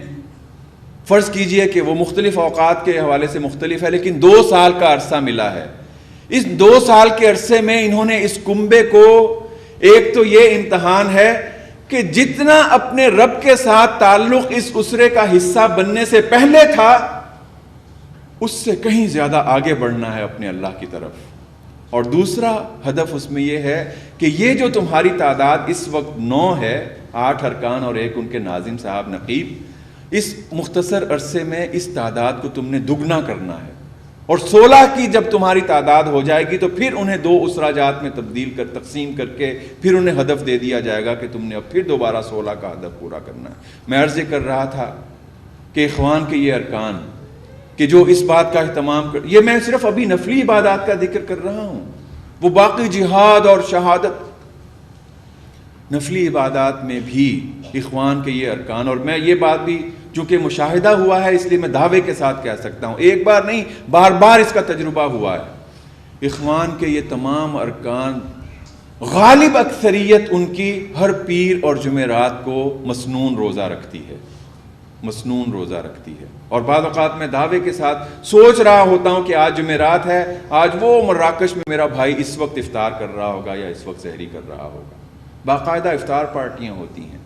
فرض کیجئے کہ وہ مختلف اوقات کے حوالے سے مختلف ہے، لیکن 2 سال کا عرصہ ملا ہے. اس 2 سال کے عرصے میں انہوں نے اس کنبے کو، ایک تو یہ امتحان ہے کہ جتنا اپنے رب کے ساتھ تعلق اس اسرے کا حصہ بننے سے پہلے تھا، اس سے کہیں زیادہ آگے بڑھنا ہے اپنے اللہ کی طرف. اور دوسرا ہدف اس میں یہ ہے کہ یہ جو تمہاری تعداد اس وقت 9 ہے، 8 ارکان اور ایک ان کے ناظم صاحب نقیب، اس مختصر عرصے میں اس تعداد کو تم نے دگنا کرنا ہے. اور 16 کی جب تمہاری تعداد ہو جائے گی تو پھر انہیں 2 اسرہ جات میں تقسیم کر کے پھر انہیں ہدف دے دیا جائے گا کہ تم نے اب پھر دوبارہ 16 کا ہدف پورا کرنا ہے. میں عرض کر رہا تھا کہ اخوان کے یہ ارکان کہ جو اس بات کا اہتمام یہ میں صرف ابھی نفلی عبادات کا ذکر کر رہا ہوں، وہ باقی جہاد اور شہادت، نفلی عبادات میں بھی اخوان کے یہ ارکان. اور میں یہ بات بھی چونکہ مشاہدہ ہوا ہے اس لیے میں دعوے کے ساتھ کہہ سکتا ہوں، ایک بار نہیں بار بار اس کا تجربہ ہوا ہے. اخوان کے یہ تمام ارکان، غالب اکثریت ان کی ہر پیر اور جمعرات کو مسنون روزہ رکھتی ہے. اور بعض اوقات میں دعوے کے ساتھ سوچ رہا ہوتا ہوں کہ آج جمعرات ہے، آج وہ مراکش میں میرا بھائی اس وقت افطار کر رہا ہوگا یا اس وقت سحری کر رہا ہوگا. باقاعدہ افطار پارٹیاں ہوتی ہیں.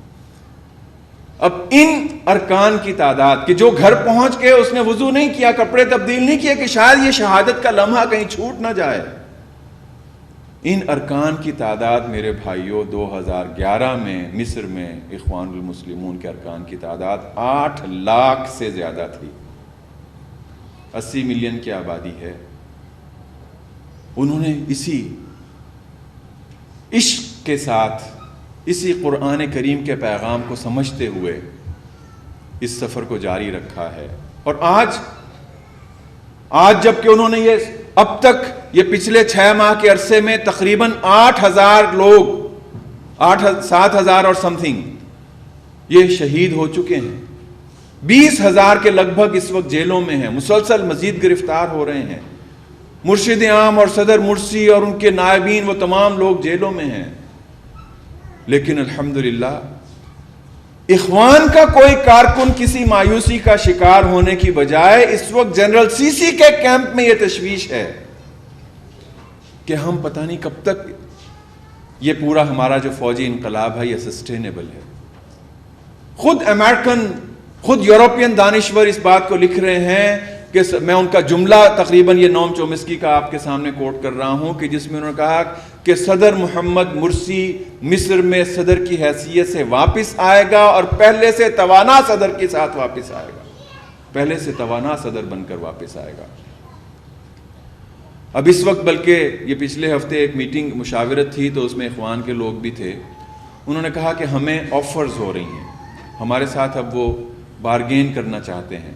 اب ان ارکان کی تعداد کہ جو گھر پہنچ کے اس نے وضو نہیں کیا، کپڑے تبدیل نہیں کیے کہ شاید یہ شہادت کا لمحہ کہیں چھوٹ نہ جائے، ان ارکان کی تعداد میرے بھائیوں 2011 میں مصر میں اخوان المسلمون کے ارکان کی تعداد 8 لاکھ سے زیادہ تھی. 80 ملین کی آبادی ہے. انہوں نے اسی عشق کے ساتھ، اسی قرآن کریم کے پیغام کو سمجھتے ہوئے اس سفر کو جاری رکھا ہے. اور آج جب کہ انہوں نے یہ اب تک یہ پچھلے 6 ماہ کے عرصے میں تقریباً 8,000 لوگ، 7,000 اور سم تھنگ یہ شہید ہو چکے ہیں. 20,000 کے لگ بھگ اس وقت جیلوں میں ہیں، مسلسل مزید گرفتار ہو رہے ہیں. مرشد عام اور صدر مرسی اور ان کے نائبین وہ تمام لوگ جیلوں میں ہیں. لیکن الحمدللہ اخوان کا کوئی کارکن کسی مایوسی کا شکار ہونے کی بجائے اس وقت جنرل سیسی کے کیمپ میں یہ تشویش ہے کہ ہم پتہ نہیں کب تک یہ پورا ہمارا جو فوجی انقلاب ہے یہ سسٹینیبل ہے. خود یورپین دانشور اس بات کو لکھ رہے ہیں کہ میں ان کا جملہ تقریباً یہ نوم چومسکی کا آپ کے سامنے کوٹ کر رہا ہوں کہ جس میں انہوں نے کہا کہ صدر محمد مرسی مصر میں صدر کی حیثیت سے واپس آئے گا اور پہلے سے توانا صدر کے ساتھ واپس آئے گا، پہلے سے توانا صدر بن کر واپس آئے گا. اب اس وقت بلکہ یہ پچھلے ہفتے ایک میٹنگ مشاورت تھی تو اس میں اخوان کے لوگ بھی تھے. انہوں نے کہا کہ ہمیں آفرز ہو رہی ہیں، ہمارے ساتھ اب وہ بارگین کرنا چاہتے ہیں.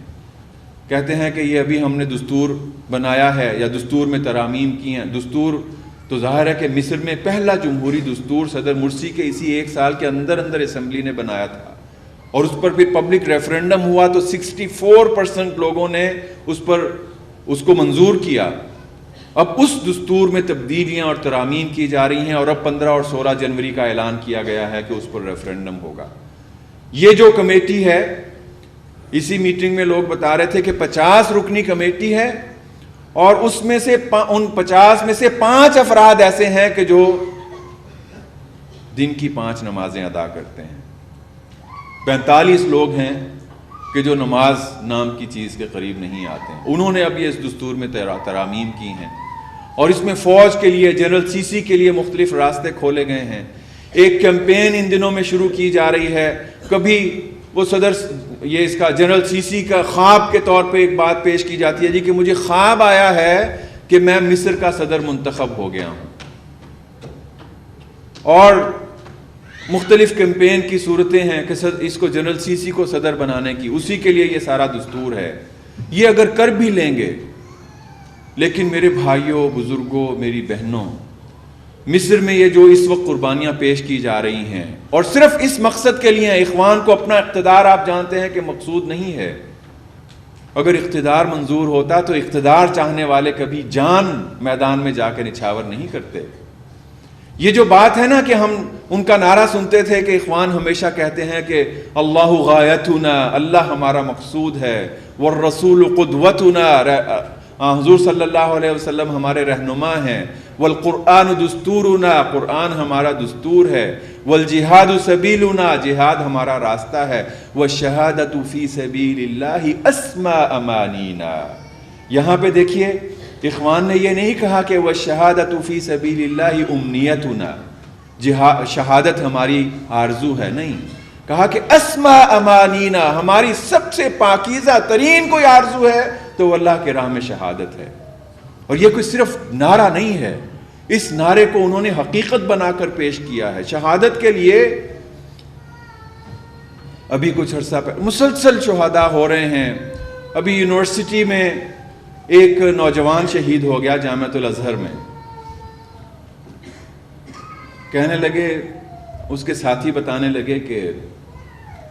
کہتے ہیں کہ یہ ابھی ہم نے دستور بنایا ہے یا دستور میں ترامیم کی ہیں. دستور تو ظاہر ہے کہ مصر میں پہلا جمہوری دستور صدر مرسی کے اسی 1 سال کے اندر اسمبلی نے بنایا تھا اور اس پر پھر پبلک ریفرینڈم ہوا تو 64% لوگوں نے اس کو منظور کیا. اب اس دستور میں تبدیلیاں اور ترامیم کی جا رہی ہیں، اور اب 15 اور 16 جنوری کا اعلان کیا گیا ہے کہ اس پر ریفرینڈم ہوگا۔ یہ جو کمیٹی ہے، اسی میٹنگ میں لوگ بتا رہے تھے کہ 50 رکنی کمیٹی ہے، اور اس میں سے ان 50 میں سے 5 افراد ایسے ہیں کہ جو دن کی 5 نمازیں ادا کرتے ہیں۔ 45 لوگ ہیں کہ جو نماز نام کی چیز کے قریب نہیں آتے ہیں۔ انہوں نے اب یہ اس دستور میں ترامیم کی ہیں، اور اس میں فوج کے لیے، جنرل سی سی کے لیے مختلف راستے کھولے گئے ہیں۔ ایک کیمپین ان دنوں میں شروع کی جا رہی ہے۔ کبھی وہ یہ اس کا جنرل سی سی کا خواب کے طور پہ ایک بات پیش کی جاتی ہے جی کہ مجھے خواب آیا ہے کہ میں مصر کا صدر منتخب ہو گیا ہوں، اور مختلف کیمپین کی صورتیں ہیں کہ اس کو جنرل سی سی کو صدر بنانے کی، اسی کے لیے یہ سارا دستور ہے۔ یہ اگر کر بھی لیں گے، لیکن میرے بھائیوں، بزرگوں، میری بہنوں، مصر میں یہ جو اس وقت قربانیاں پیش کی جا رہی ہیں، اور صرف اس مقصد کے لیے اخوان کو اپنا اقتدار، آپ جانتے ہیں کہ مقصود نہیں ہے۔ اگر اقتدار منظور ہوتا تو اقتدار چاہنے والے کبھی جان میدان میں جا کے نچھاور نہیں کرتے۔ یہ جو بات ہے نا کہ ہم ان کا نعرہ سنتے تھے کہ اخوان ہمیشہ کہتے ہیں کہ اللہ غایتنا، اللہ ہمارا مقصود ہے، والرسول قدوتنا، حضور صلی اللہ علیہ وسلم ہمارے رہنما ہیں، والقرآن دستورنا، قرآن ہمارا دستور ہے، والجہاد سبیلنا، جہاد ہمارا راستہ ہے، والشہادۃ فی سبیل اللہ اسمی امانینا۔ یہاں پہ دیکھیے اخوان نے یہ نہیں کہا کہ والشہادۃ فی سبیل اللہ امنیتنا، شہادت ہماری آرزو ہے، نہیں، کہا کہ اسمی امانینا، ہماری سب سے پاکیزہ ترین کوئی آرزو ہے تو وہ اللہ کے راہ میں شہادت ہے۔ اور یہ کوئی صرف نعرہ نہیں ہے، اس نعرے کو انہوں نے حقیقت بنا کر پیش کیا ہے۔ شہادت کے لیے ابھی کچھ عرصہ پہلے مسلسل شہداء ہو رہے ہیں۔ ابھی یونیورسٹی میں ایک نوجوان شہید ہو گیا جامعۃ الازہر میں۔ کہنے لگے، اس کے ساتھی بتانے لگے کہ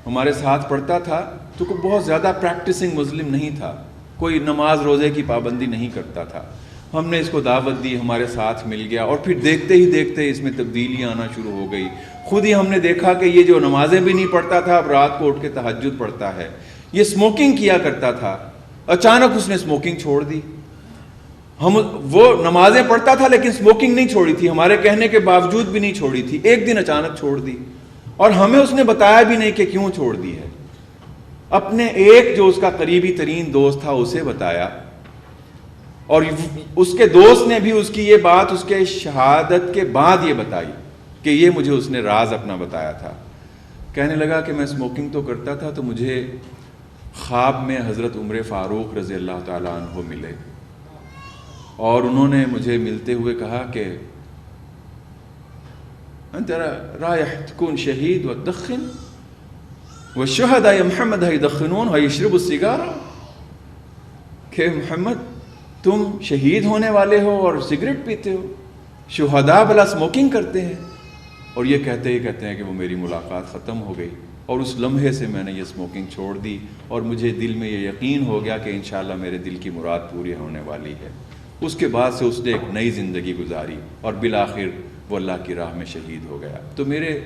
ہمارے ساتھ پڑھتا تھا تو کوئی بہت زیادہ پریکٹسنگ مسلم نہیں تھا، کوئی نماز روزے کی پابندی نہیں کرتا تھا۔ ہم نے اس کو دعوت دی، ہمارے ساتھ مل گیا، اور پھر دیکھتے ہی دیکھتے اس میں تبدیلی آنا شروع ہو گئی۔ خود ہی ہم نے دیکھا کہ یہ جو نمازیں بھی نہیں پڑھتا تھا، اب رات کو اٹھ کے تہجد پڑھتا ہے۔ یہ اسموکنگ کیا کرتا تھا، اچانک اس نے اسموکنگ چھوڑ دی۔ وہ نمازیں پڑھتا تھا لیکن اسموکنگ نہیں چھوڑی تھی، ہمارے کہنے کے باوجود بھی نہیں چھوڑی تھی، ایک دن اچانک چھوڑ دی، اور ہمیں اس نے بتایا بھی نہیں کہ کیوں چھوڑ دی ہے۔ اپنے ایک جو اس کا قریبی ترین دوست تھا اسے بتایا، اور اس کے دوست نے بھی اس کی یہ بات اس کے شہادت کے بعد یہ بتائی کہ یہ مجھے اس نے راز اپنا بتایا تھا۔ کہنے لگا کہ میں اسموکنگ تو کرتا تھا تو مجھے خواب میں حضرت عمر فاروق رضی اللہ تعالیٰ عنہ ملے، اور انہوں نے مجھے ملتے ہوئے کہا کہ انت رايح تكون شهيد وتدخن والشهداء يا محمد يدخنون ويشربوا السيجارة، کہ محمد تم شہید ہونے والے ہو اور سگریٹ پیتے ہو، شہداء بلا اسموکنگ کرتے ہیں۔ اور یہ کہتے ہیں کہ وہ میری ملاقات ختم ہو گئی، اور اس لمحے سے میں نے یہ اسموکنگ چھوڑ دی، اور مجھے دل میں یہ یقین ہو گیا کہ انشاءاللہ میرے دل کی مراد پوری ہونے والی ہے۔ اس کے بعد سے اس نے ایک نئی زندگی گزاری، اور بالآخر وہ اللہ کی راہ میں شہید ہو گیا۔ تو میرے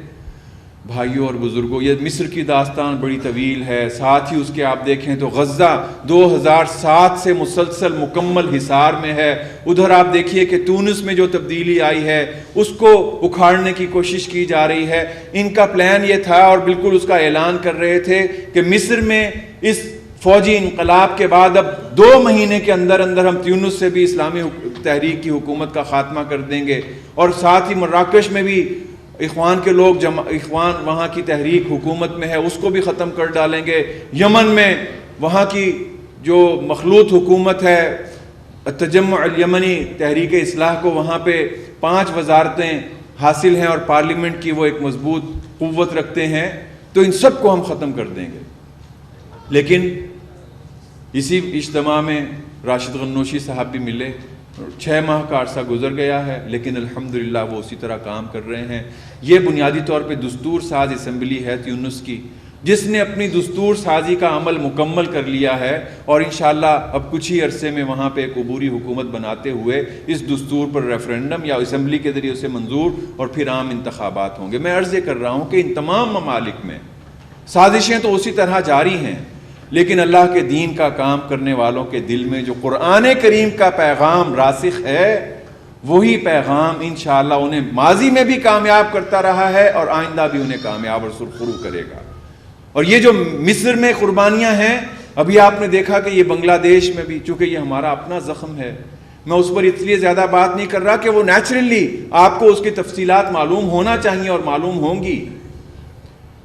بھائیوں اور بزرگوں، یہ مصر کی داستان بڑی طویل ہے۔ ساتھ ہی اس کے آپ دیکھیں تو غزہ 2007 سے مسلسل مکمل حصار میں ہے۔ ادھر آپ دیکھیے کہ تونس میں جو تبدیلی آئی ہے اس کو اکھاڑنے کی کوشش کی جا رہی ہے۔ ان کا پلان یہ تھا، اور بالکل اس کا اعلان کر رہے تھے کہ مصر میں اس فوجی انقلاب کے بعد اب 2 مہینے کے اندر اندر ہم تیونس سے بھی اسلامی تحریک کی حکومت کا خاتمہ کر دیں گے، اور ساتھ ہی مراکش میں بھی اخوان کے لوگ اخوان وہاں کی تحریک حکومت میں ہے اس کو بھی ختم کر ڈالیں گے۔ یمن میں وہاں کی جو مخلوط حکومت ہے التجمع الیمنی تحریک اصلاح کو، وہاں پہ 5 وزارتیں حاصل ہیں اور پارلیمنٹ کی وہ ایک مضبوط قوت رکھتے ہیں، تو ان سب کو ہم ختم کر دیں گے۔ لیکن اسی اجتماع میں راشد غنوشی صاحب بھی ملے، 6 ماہ کا عرصہ گزر گیا ہے، لیکن الحمدللہ وہ اسی طرح کام کر رہے ہیں۔ یہ بنیادی طور پہ دستور ساز اسمبلی ہے تیونس کی، جس نے اپنی دستور سازی کا عمل مکمل کر لیا ہے اور انشاءاللہ اب کچھ ہی عرصے میں وہاں پہ ایک عبوری حکومت بناتے ہوئے اس دستور پر ریفرینڈم یا اسمبلی کے ذریعے اسے منظور اور پھر عام انتخابات ہوں گے۔ میں عرض یہ کر رہا ہوں کہ ان تمام ممالک میں سازشیں تو اسی طرح جاری ہیں، لیکن اللہ کے دین کا کام کرنے والوں کے دل میں جو قرآن کریم کا پیغام راسخ ہے، وہی پیغام انشاءاللہ انہیں ماضی میں بھی کامیاب کرتا رہا ہے اور آئندہ بھی انہیں کامیاب اور سرخرو کرے گا۔ اور یہ جو مصر میں قربانیاں ہیں، ابھی آپ نے دیکھا کہ یہ بنگلہ دیش میں بھی، چونکہ یہ ہمارا اپنا زخم ہے، میں اس پر اس لیے زیادہ بات نہیں کر رہا کہ وہ نیچرلی آپ کو اس کی تفصیلات معلوم ہونا چاہیے اور معلوم ہوں گی۔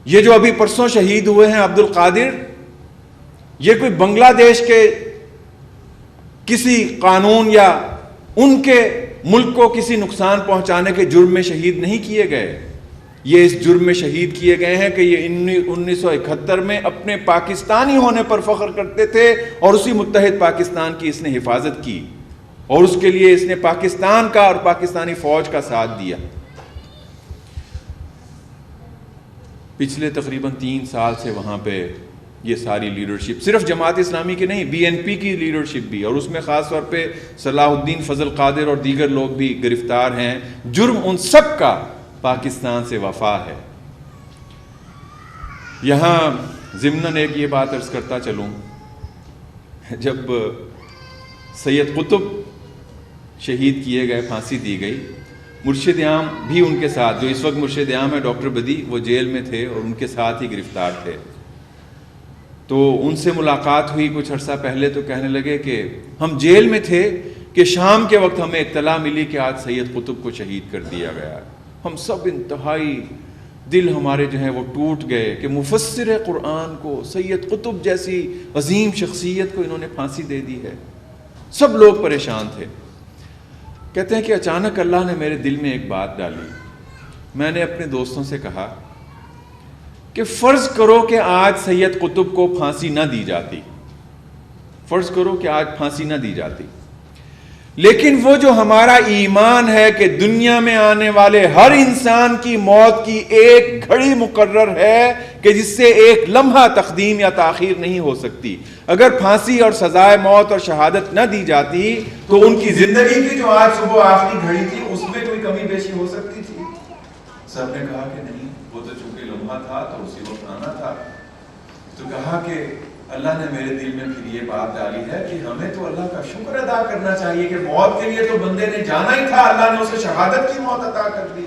یہ جو ابھی پرسوں شہید ہوئے ہیں عبد القادر، یہ کوئی بنگلہ دیش کے کسی قانون یا ان کے ملک کو کسی نقصان پہنچانے کے جرم میں شہید نہیں کیے گئے، یہ اس جرم میں شہید کیے گئے ہیں کہ یہ 1971 میں اپنے پاکستانی ہونے پر فخر کرتے تھے اور اسی متحد پاکستان کی اس نے حفاظت کی اور اس کے لیے اس نے پاکستان کا اور پاکستانی فوج کا ساتھ دیا۔ پچھلے تقریباً 3 سال سے وہاں پہ یہ ساری لیڈرشپ، صرف جماعت اسلامی کی نہیں، BNP کی لیڈرشپ بھی، اور اس میں خاص طور پہ صلاح الدین فضل قادر اور دیگر لوگ بھی گرفتار ہیں۔ جرم ان سب کا پاکستان سے وفا ہے۔ یہاں ضمناً ایک یہ بات عرض کرتا چلوں، جب سید قطب شہید کیے گئے، پھانسی دی گئی، مرشد عام بھی ان کے ساتھ، جو اس وقت مرشد عام ہے ڈاکٹر بدی، وہ جیل میں تھے اور ان کے ساتھ ہی گرفتار تھے۔ تو ان سے ملاقات ہوئی کچھ عرصہ پہلے، تو کہنے لگے کہ ہم جیل میں تھے کہ شام کے وقت ہمیں اطلاع ملی کہ آج سید قطب کو شہید کر دیا گیا ہے۔ ہم سب انتہائی دل ہمارے جو ہیں وہ ٹوٹ گئے کہ مفسر قرآن کو، سید قطب جیسی عظیم شخصیت کو انہوں نے پھانسی دے دی ہے۔ سب لوگ پریشان تھے۔ کہتے ہیں کہ اچانک اللہ نے میرے دل میں ایک بات ڈالی۔ میں نے اپنے دوستوں سے کہا کہ فرض کرو کہ آج سید قطب کو پھانسی نہ دی جاتی، فرض کرو کہ آج پھانسی نہ دی جاتی، لیکن وہ جو ہمارا ایمان ہے کہ دنیا میں آنے والے ہر انسان کی موت کی ایک گھڑی مقرر ہے کہ جس سے ایک لمحہ تقدیم یا تاخیر نہیں ہو سکتی، اگر پھانسی اور سزائے موت اور شہادت نہ دی جاتی تو ان کی زندگی کی جو آج صبح آخری گھڑی تھی اس میں کوئی کمی بیشی ہو سکتی تھی؟ سب نے کہا کہ نہیں، وہ تو چونکہ لمحہ تھا تو اسی وقت آنا تھا۔ تو کہا کہ اللہ نے میرے دل میں پھر یہ بات ڈالی ہے کہ ہمیں تو اللہ کا شکر ادا کرنا چاہیے کہ موت کے لیے تو بندے نے جانا ہی تھا، اللہ نے اسے شہادت کی موت عطا کر دی۔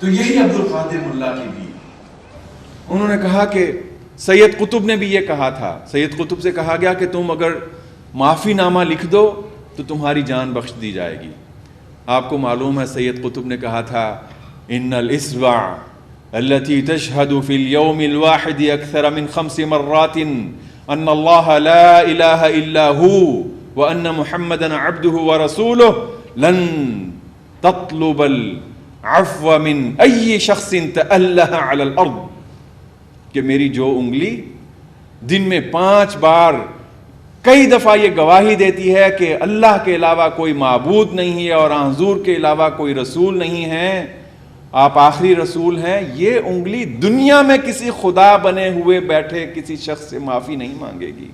تو یہی عبد القادر ملا کی بھی، انہوں نے کہا کہ سید قطب نے بھی یہ کہا تھا، سید قطب سے کہا گیا کہ تم اگر معافی نامہ لکھ دو تو تمہاری جان بخش دی جائے گی۔ آپ کو معلوم ہے سید قطب نے کہا تھا ان الاسبع التي تشهد في اليوم الواحد اكثر من 5 مرات ان الله لا اله الا هو وان محمدا عبده ورسوله لن تطلب العفو من اي شخص تأله على الارض، کہ میری جو انگلی دن میں 5 بار کئی دفعہ یہ گواہی دیتی ہے کہ اللہ کے علاوہ کوئی معبود نہیں ہے اور حضور کے علاوہ کوئی رسول نہیں ہے، آپ آخری رسول ہیں، یہ انگلی دنیا میں کسی خدا بنے ہوئے بیٹھے کسی شخص سے معافی نہیں مانگے گی۔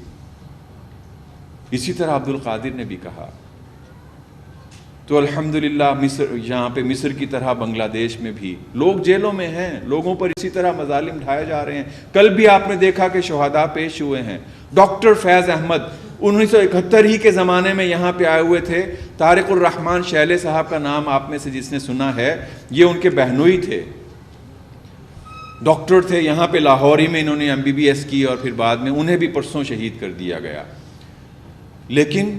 اسی طرح عبد القادر نے بھی کہا۔ تو الحمدللہ مصر، یہاں پہ مصر کی طرح بنگلہ دیش میں بھی لوگ جیلوں میں ہیں، لوگوں پر اسی طرح مظالم ڈھائے جا رہے ہیں۔ کل بھی آپ نے دیکھا کہ شہداء پیش ہوئے ہیں۔ ڈاکٹر فیض احمد 1971 ہی کے زمانے میں یہاں پہ آئے ہوئے تھے۔ طارق الرحمن شیلے صاحب کا نام آپ میں سے جس نے سنا ہے، یہ ان کے بہنوئی تھے، ڈاکٹر تھے، یہاں پہ لاہور ہی میں انہوں نے MBBS کی اور پھر بعد میں انہیں بھی پرسوں شہید کر دیا گیا۔ لیکن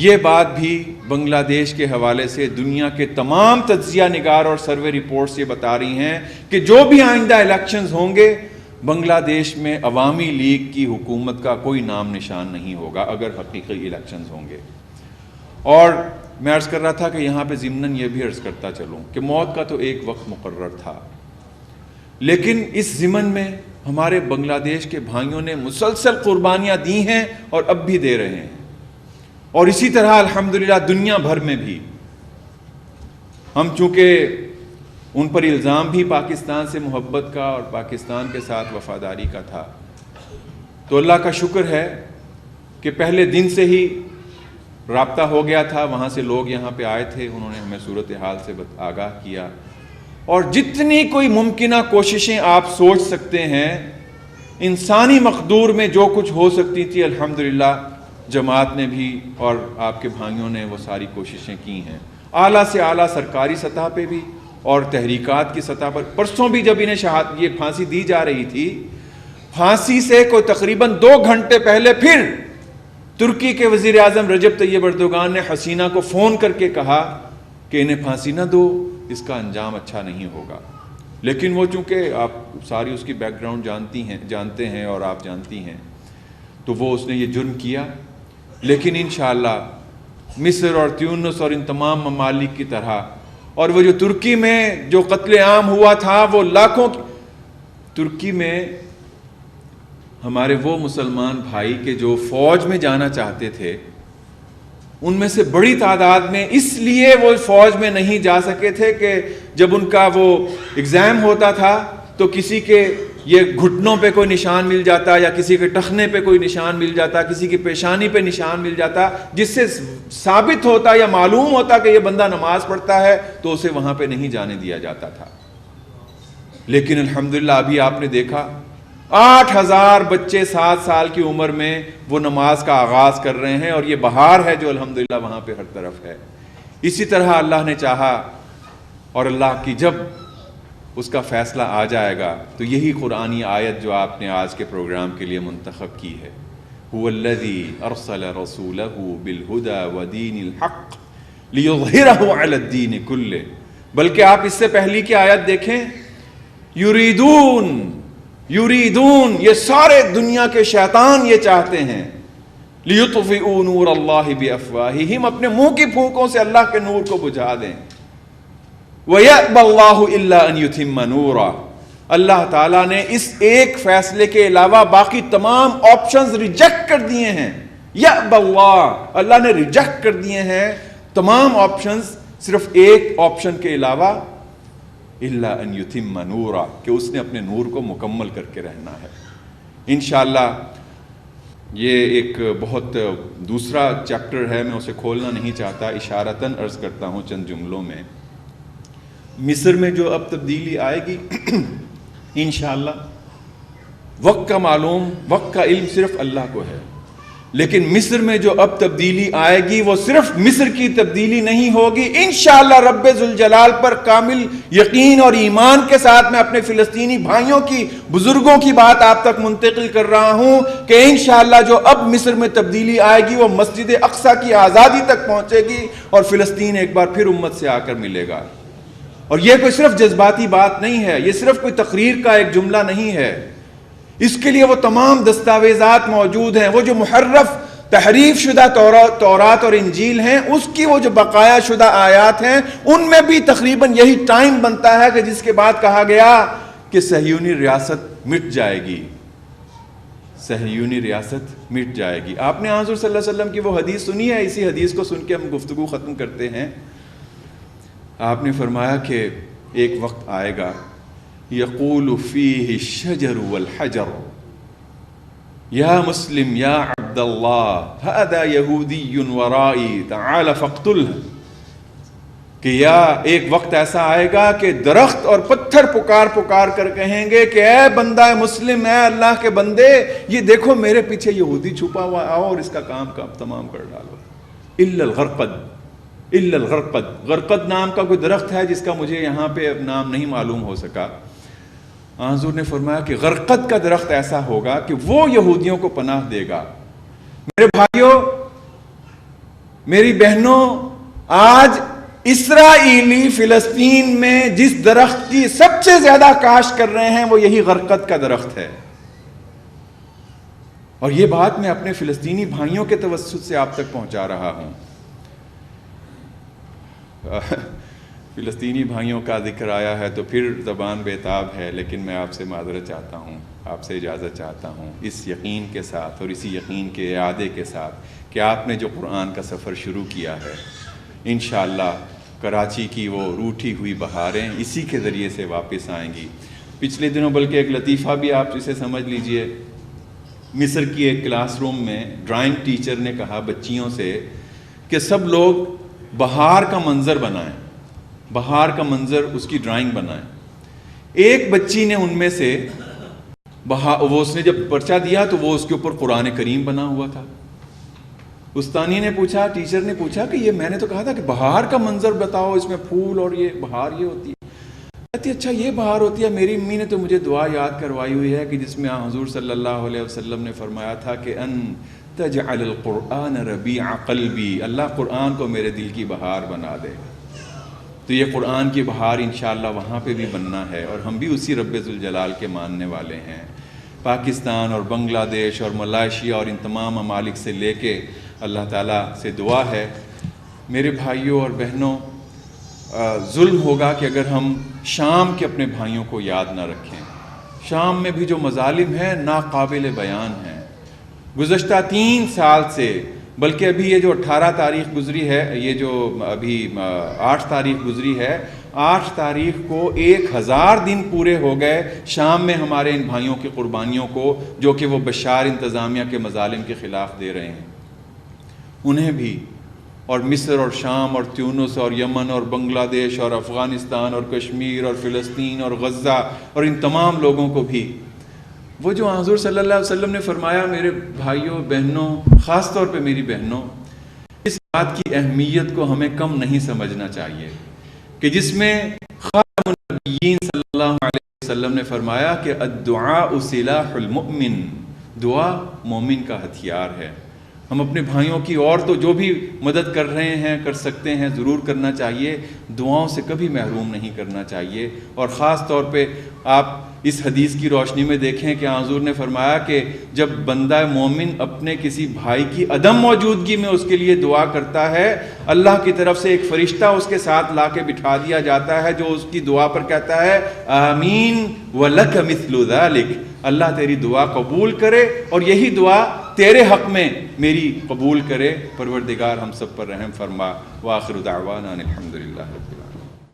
یہ بات بھی بنگلہ دیش کے حوالے سے دنیا کے تمام تجزیہ نگار اور سروے رپورٹس یہ بتا رہی ہیں کہ جو بھی آئندہ الیکشنز ہوں گے، بنگلہ دیش میں عوامی لیگ کی حکومت کا کوئی نام نشان نہیں ہوگا اگر حقیقی الیکشنز ہوں گے۔ اور میں عرض کر رہا تھا کہ یہاں پہ ضمناً یہ بھی عرض کرتا چلوں کہ موت کا تو ایک وقت مقرر تھا، لیکن اس ضمن میں ہمارے بنگلہ دیش کے بھائیوں نے مسلسل قربانیاں دی ہیں اور اب بھی دے رہے ہیں، اور اسی طرح الحمدللہ دنیا بھر میں بھی۔ ہم چونکہ ان پر الزام بھی پاکستان سے محبت کا اور پاکستان کے ساتھ وفاداری کا تھا. تو اللہ کا شکر ہے کہ پہلے دن سے ہی رابطہ ہو گیا تھا. وہاں سے لوگ یہاں پہ آئے تھے, انہوں نے ہمیں صورتحال سے آگاہ کیا, اور جتنی کوئی ممکنہ کوششیں آپ سوچ سکتے ہیں انسانی مقدور میں جو کچھ ہو سکتی تھی, الحمدللہ جماعت نے بھی اور آپ کے بھائیوں نے وہ ساری کوششیں کی ہیں. اعلیٰ سے اعلیٰ سرکاری سطح پہ بھی اور تحریکات کی سطح پر. پرسوں بھی جب انہیں یہ پھانسی دی جا رہی تھی, پھانسی سے کوئی تقریباً 2 گھنٹے پہلے پھر ترکی کے وزیر اعظم رجب طیب اردوغان نے حسینہ کو فون کر کے کہا کہ انہیں پھانسی نہ دو, اس کا انجام اچھا نہیں ہوگا. لیکن وہ چونکہ آپ ساری اس کی بیک گراؤنڈ جانتے ہیں اور آپ جانتی ہیں, تو وہ اس نے یہ جرم کیا. لیکن انشاءاللہ مصر اور تیونس اور ان تمام ممالک کی طرح, اور وہ جو ترکی میں جو قتل عام ہوا تھا وہ لاکھوں, ترکی میں ہمارے وہ مسلمان بھائی کے جو فوج میں جانا چاہتے تھے, ان میں سے بڑی تعداد میں اس لیے وہ فوج میں نہیں جا سکے تھے کہ جب ان کا وہ ایگزام ہوتا تھا تو کسی کے یہ گھٹنوں پہ کوئی نشان مل جاتا, یا کسی کے ٹخنے پہ کوئی نشان مل جاتا, کسی کی پیشانی پہ نشان مل جاتا, جس سے ثابت ہوتا یا معلوم ہوتا کہ یہ بندہ نماز پڑھتا ہے, تو اسے وہاں پہ نہیں جانے دیا جاتا تھا. لیکن الحمدللہ ابھی آپ نے دیکھا 8000 بچے 7 سال کی عمر میں وہ نماز کا آغاز کر رہے ہیں, اور یہ بہار ہے جو الحمدللہ وہاں پہ ہر طرف ہے. اسی طرح اللہ نے چاہا اور اللہ کی جب اس کا فیصلہ آ جائے گا تو یہی قرآنی آیت جو آپ نے آج کے پروگرام کے لیے منتخب کی ہے, هو الذی ارسل رسولہ بالہدی ودین الحق لیظہرہ علی الدین کلہ. بلکہ آپ اس سے پہلی کی آیت دیکھیں, یریدون یہ سارے دنیا کے شیطان یہ چاہتے ہیں, لیطفئوا نور اللہ بافواہہم, اپنے منہ کی پھونکوں سے اللہ کے نور کو بجھا دیں. وَيَأْبَى اللَّهُ إِلَّا أَن يُتِمَّ نُورًا, اللہ تعالیٰ نے اس ایک فیصلے کے علاوہ باقی تمام آپشنز ریجیکٹ کر دیے ہیں. یأبى اللہ, اللہ نے ریجیکٹ کر دیے ہیں تمام آپشنز, صرف ایک آپشن کے علاوہ, إِلَّا أَن يُتِمَّ نُورًا, کہ اس نے اپنے نور کو مکمل کر کے رہنا ہے. انشاءاللہ یہ ایک بہت دوسرا چیپٹر ہے, میں اسے کھولنا نہیں چاہتا, اشارتاً عرض کرتا ہوں چند جملوں میں. مصر میں جو اب تبدیلی آئے گی انشاءاللہ, وقت کا معلوم, وقت کا علم صرف اللہ کو ہے, لیکن مصر میں جو اب تبدیلی آئے گی وہ صرف مصر کی تبدیلی نہیں ہوگی. انشاءاللہ رب ذوالجلال پر کامل یقین اور ایمان کے ساتھ میں اپنے فلسطینی بھائیوں کی, بزرگوں کی بات آپ تک منتقل کر رہا ہوں کہ انشاءاللہ جو اب مصر میں تبدیلی آئے گی وہ مسجد اقصیٰ کی آزادی تک پہنچے گی, اور فلسطین ایک بار پھر امت سے آ کر ملے گا. اور یہ کوئی صرف جذباتی بات نہیں ہے, یہ صرف کوئی تقریر کا ایک جملہ نہیں ہے, اس کے لیے وہ تمام دستاویزات موجود ہیں. وہ جو محرف تحریف شدہ تورات اور انجیل ہیں, اس کی وہ جو بقایا شدہ آیات ہیں, ان میں بھی تقریباً یہی ٹائم بنتا ہے کہ جس کے بعد کہا گیا کہ صہیونی ریاست مٹ جائے گی, صہیونی ریاست مٹ جائے گی. آپ نے حضور صلی اللہ علیہ وسلم کی وہ حدیث سنی ہے, اسی حدیث کو سن کے ہم گفتگو ختم کرتے ہیں. آپ نے فرمایا کہ ایک وقت آئے گا, یقول فیہ الشجر والحجر یا مسلم یا عبد اللہ ھذا یہودی ورائی تعال فاقتلہ, کہ یا ایک وقت ایسا آئے گا کہ درخت اور پتھر پکار کر کہیں گے کہ اے بندہ مسلم, اے اللہ کے بندے, یہ دیکھو میرے پیچھے یہودی چھپا ہوا, آؤ اور اس کا کام تمام کر ڈالو. الا الغرقد, الا الغرقد, غرقد نام کا کوئی درخت ہے جس کا مجھے یہاں پہ اب نام نہیں معلوم ہو سکا. حضور نے فرمایا کہ غرقد کا درخت ایسا ہوگا کہ وہ یہودیوں کو پناہ دے گا. میرے بھائیوں, میری بہنوں, آج اسرائیلی فلسطین میں جس درخت کی سب سے زیادہ کاشت کر رہے ہیں وہ یہی غرقد کا درخت ہے. اور یہ بات میں اپنے فلسطینی بھائیوں کے توسط سے آپ تک پہنچا رہا ہوں. فلسطینی بھائیوں کا ذکر آیا ہے تو پھر زبان بےتاب ہے, لیکن میں آپ سے معذرت چاہتا ہوں, آپ سے اجازت چاہتا ہوں, اس یقین کے ساتھ اور اسی یقین کے اعادے کے ساتھ کہ آپ نے جو قرآن کا سفر شروع کیا ہے, انشاءاللہ کراچی کی وہ روٹھی ہوئی بہاریں اسی کے ذریعے سے واپس آئیں گی۔ پچھلے دنوں بلکہ ایک لطیفہ بھی آپ اسے سمجھ لیجئے، مصر کی ایک کلاس روم میں ڈرائنگ ٹیچر نے کہا بچیوں سے کہ سب لوگ بہار کا منظر بنائیں، بہار کا منظر اس کی ڈرائنگ بنائیں۔ ایک بچی نے ان میں سے وہ اس نے جب پرچہ دیا تو وہ اس کے اوپر قرآن کریم بنا ہوا تھا۔ استانی نے پوچھا، ٹیچر نے پوچھا کہ یہ میں نے تو کہا تھا کہ بہار کا منظر بتاؤ، اس میں پھول اور یہ بہار یہ ہوتی ہے۔ کہتی اچھا یہ بہار ہوتی ہے، میری امی نے تو مجھے دعا یاد کروائی ہوئی ہے کہ جس میں حضور صلی اللہ علیہ وسلم نے فرمایا تھا کہ ان تجعل القرآن ربیع قلبی، اللہ قرآن کو میرے دل کی بہار بنا دے۔ تو یہ قرآن کی بہار انشاءاللہ وہاں پہ بھی بننا ہے، اور ہم بھی اسی رب ذوالجلال کے ماننے والے ہیں۔ پاکستان اور بنگلہ دیش اور ملائیشیا اور ان تمام ممالک سے لے کے اللہ تعالیٰ سے دعا ہے میرے بھائیوں اور بہنوں، ظلم ہوگا کہ اگر ہم شام کے اپنے بھائیوں کو یاد نہ رکھیں۔ شام میں بھی جو مظالم ہیں ناقابل بیان ہیں۔ گزشتہ 3 سال سے، بلکہ ابھی یہ جو 18 تاریخ گزری ہے، یہ جو ابھی 8 تاریخ گزری ہے، 8 تاریخ کو 1000 دن پورے ہو گئے شام میں ہمارے ان بھائیوں کی قربانیوں کو، جو کہ وہ بشار انتظامیہ کے مظالم کے خلاف دے رہے ہیں۔ انہیں بھی، اور مصر اور شام اور تیونس اور یمن اور بنگلہ دیش اور افغانستان اور کشمیر اور فلسطین اور غزہ اور ان تمام لوگوں کو بھی، وہ جو حضور صلی اللہ علیہ وسلم نے فرمایا میرے بھائیوں بہنوں، خاص طور پہ میری بہنوں، اس بات کی اہمیت کو ہمیں کم نہیں سمجھنا چاہیے کہ جس میں خاتم النبیین صلی اللہ علیہ وسلم نے فرمایا کہ الدعاء سلاح المؤمن، دعا مومن کا ہتھیار ہے۔ ہم اپنے بھائیوں کی اور تو جو بھی مدد کر رہے ہیں، کر سکتے ہیں، ضرور کرنا چاہیے، دعاؤں سے کبھی محروم نہیں کرنا چاہیے۔ اور خاص طور پہ آپ اس حدیث کی روشنی میں دیکھیں کہ حضور نے فرمایا کہ جب بندہ مومن اپنے کسی بھائی کی عدم موجودگی میں اس کے لیے دعا کرتا ہے، اللہ کی طرف سے ایک فرشتہ اس کے ساتھ لا کے بٹھا دیا جاتا ہے جو اس کی دعا پر کہتا ہے آمین وَلَكَ مِثْلُ ذَلِكَ، اللہ تیری دعا قبول کرے اور یہی دعا تیرے حق میں میری قبول کرے۔ پروردگار ہم سب پر رحم فرما۔ وآخر دعوانا الحمدللہ رب العالمین۔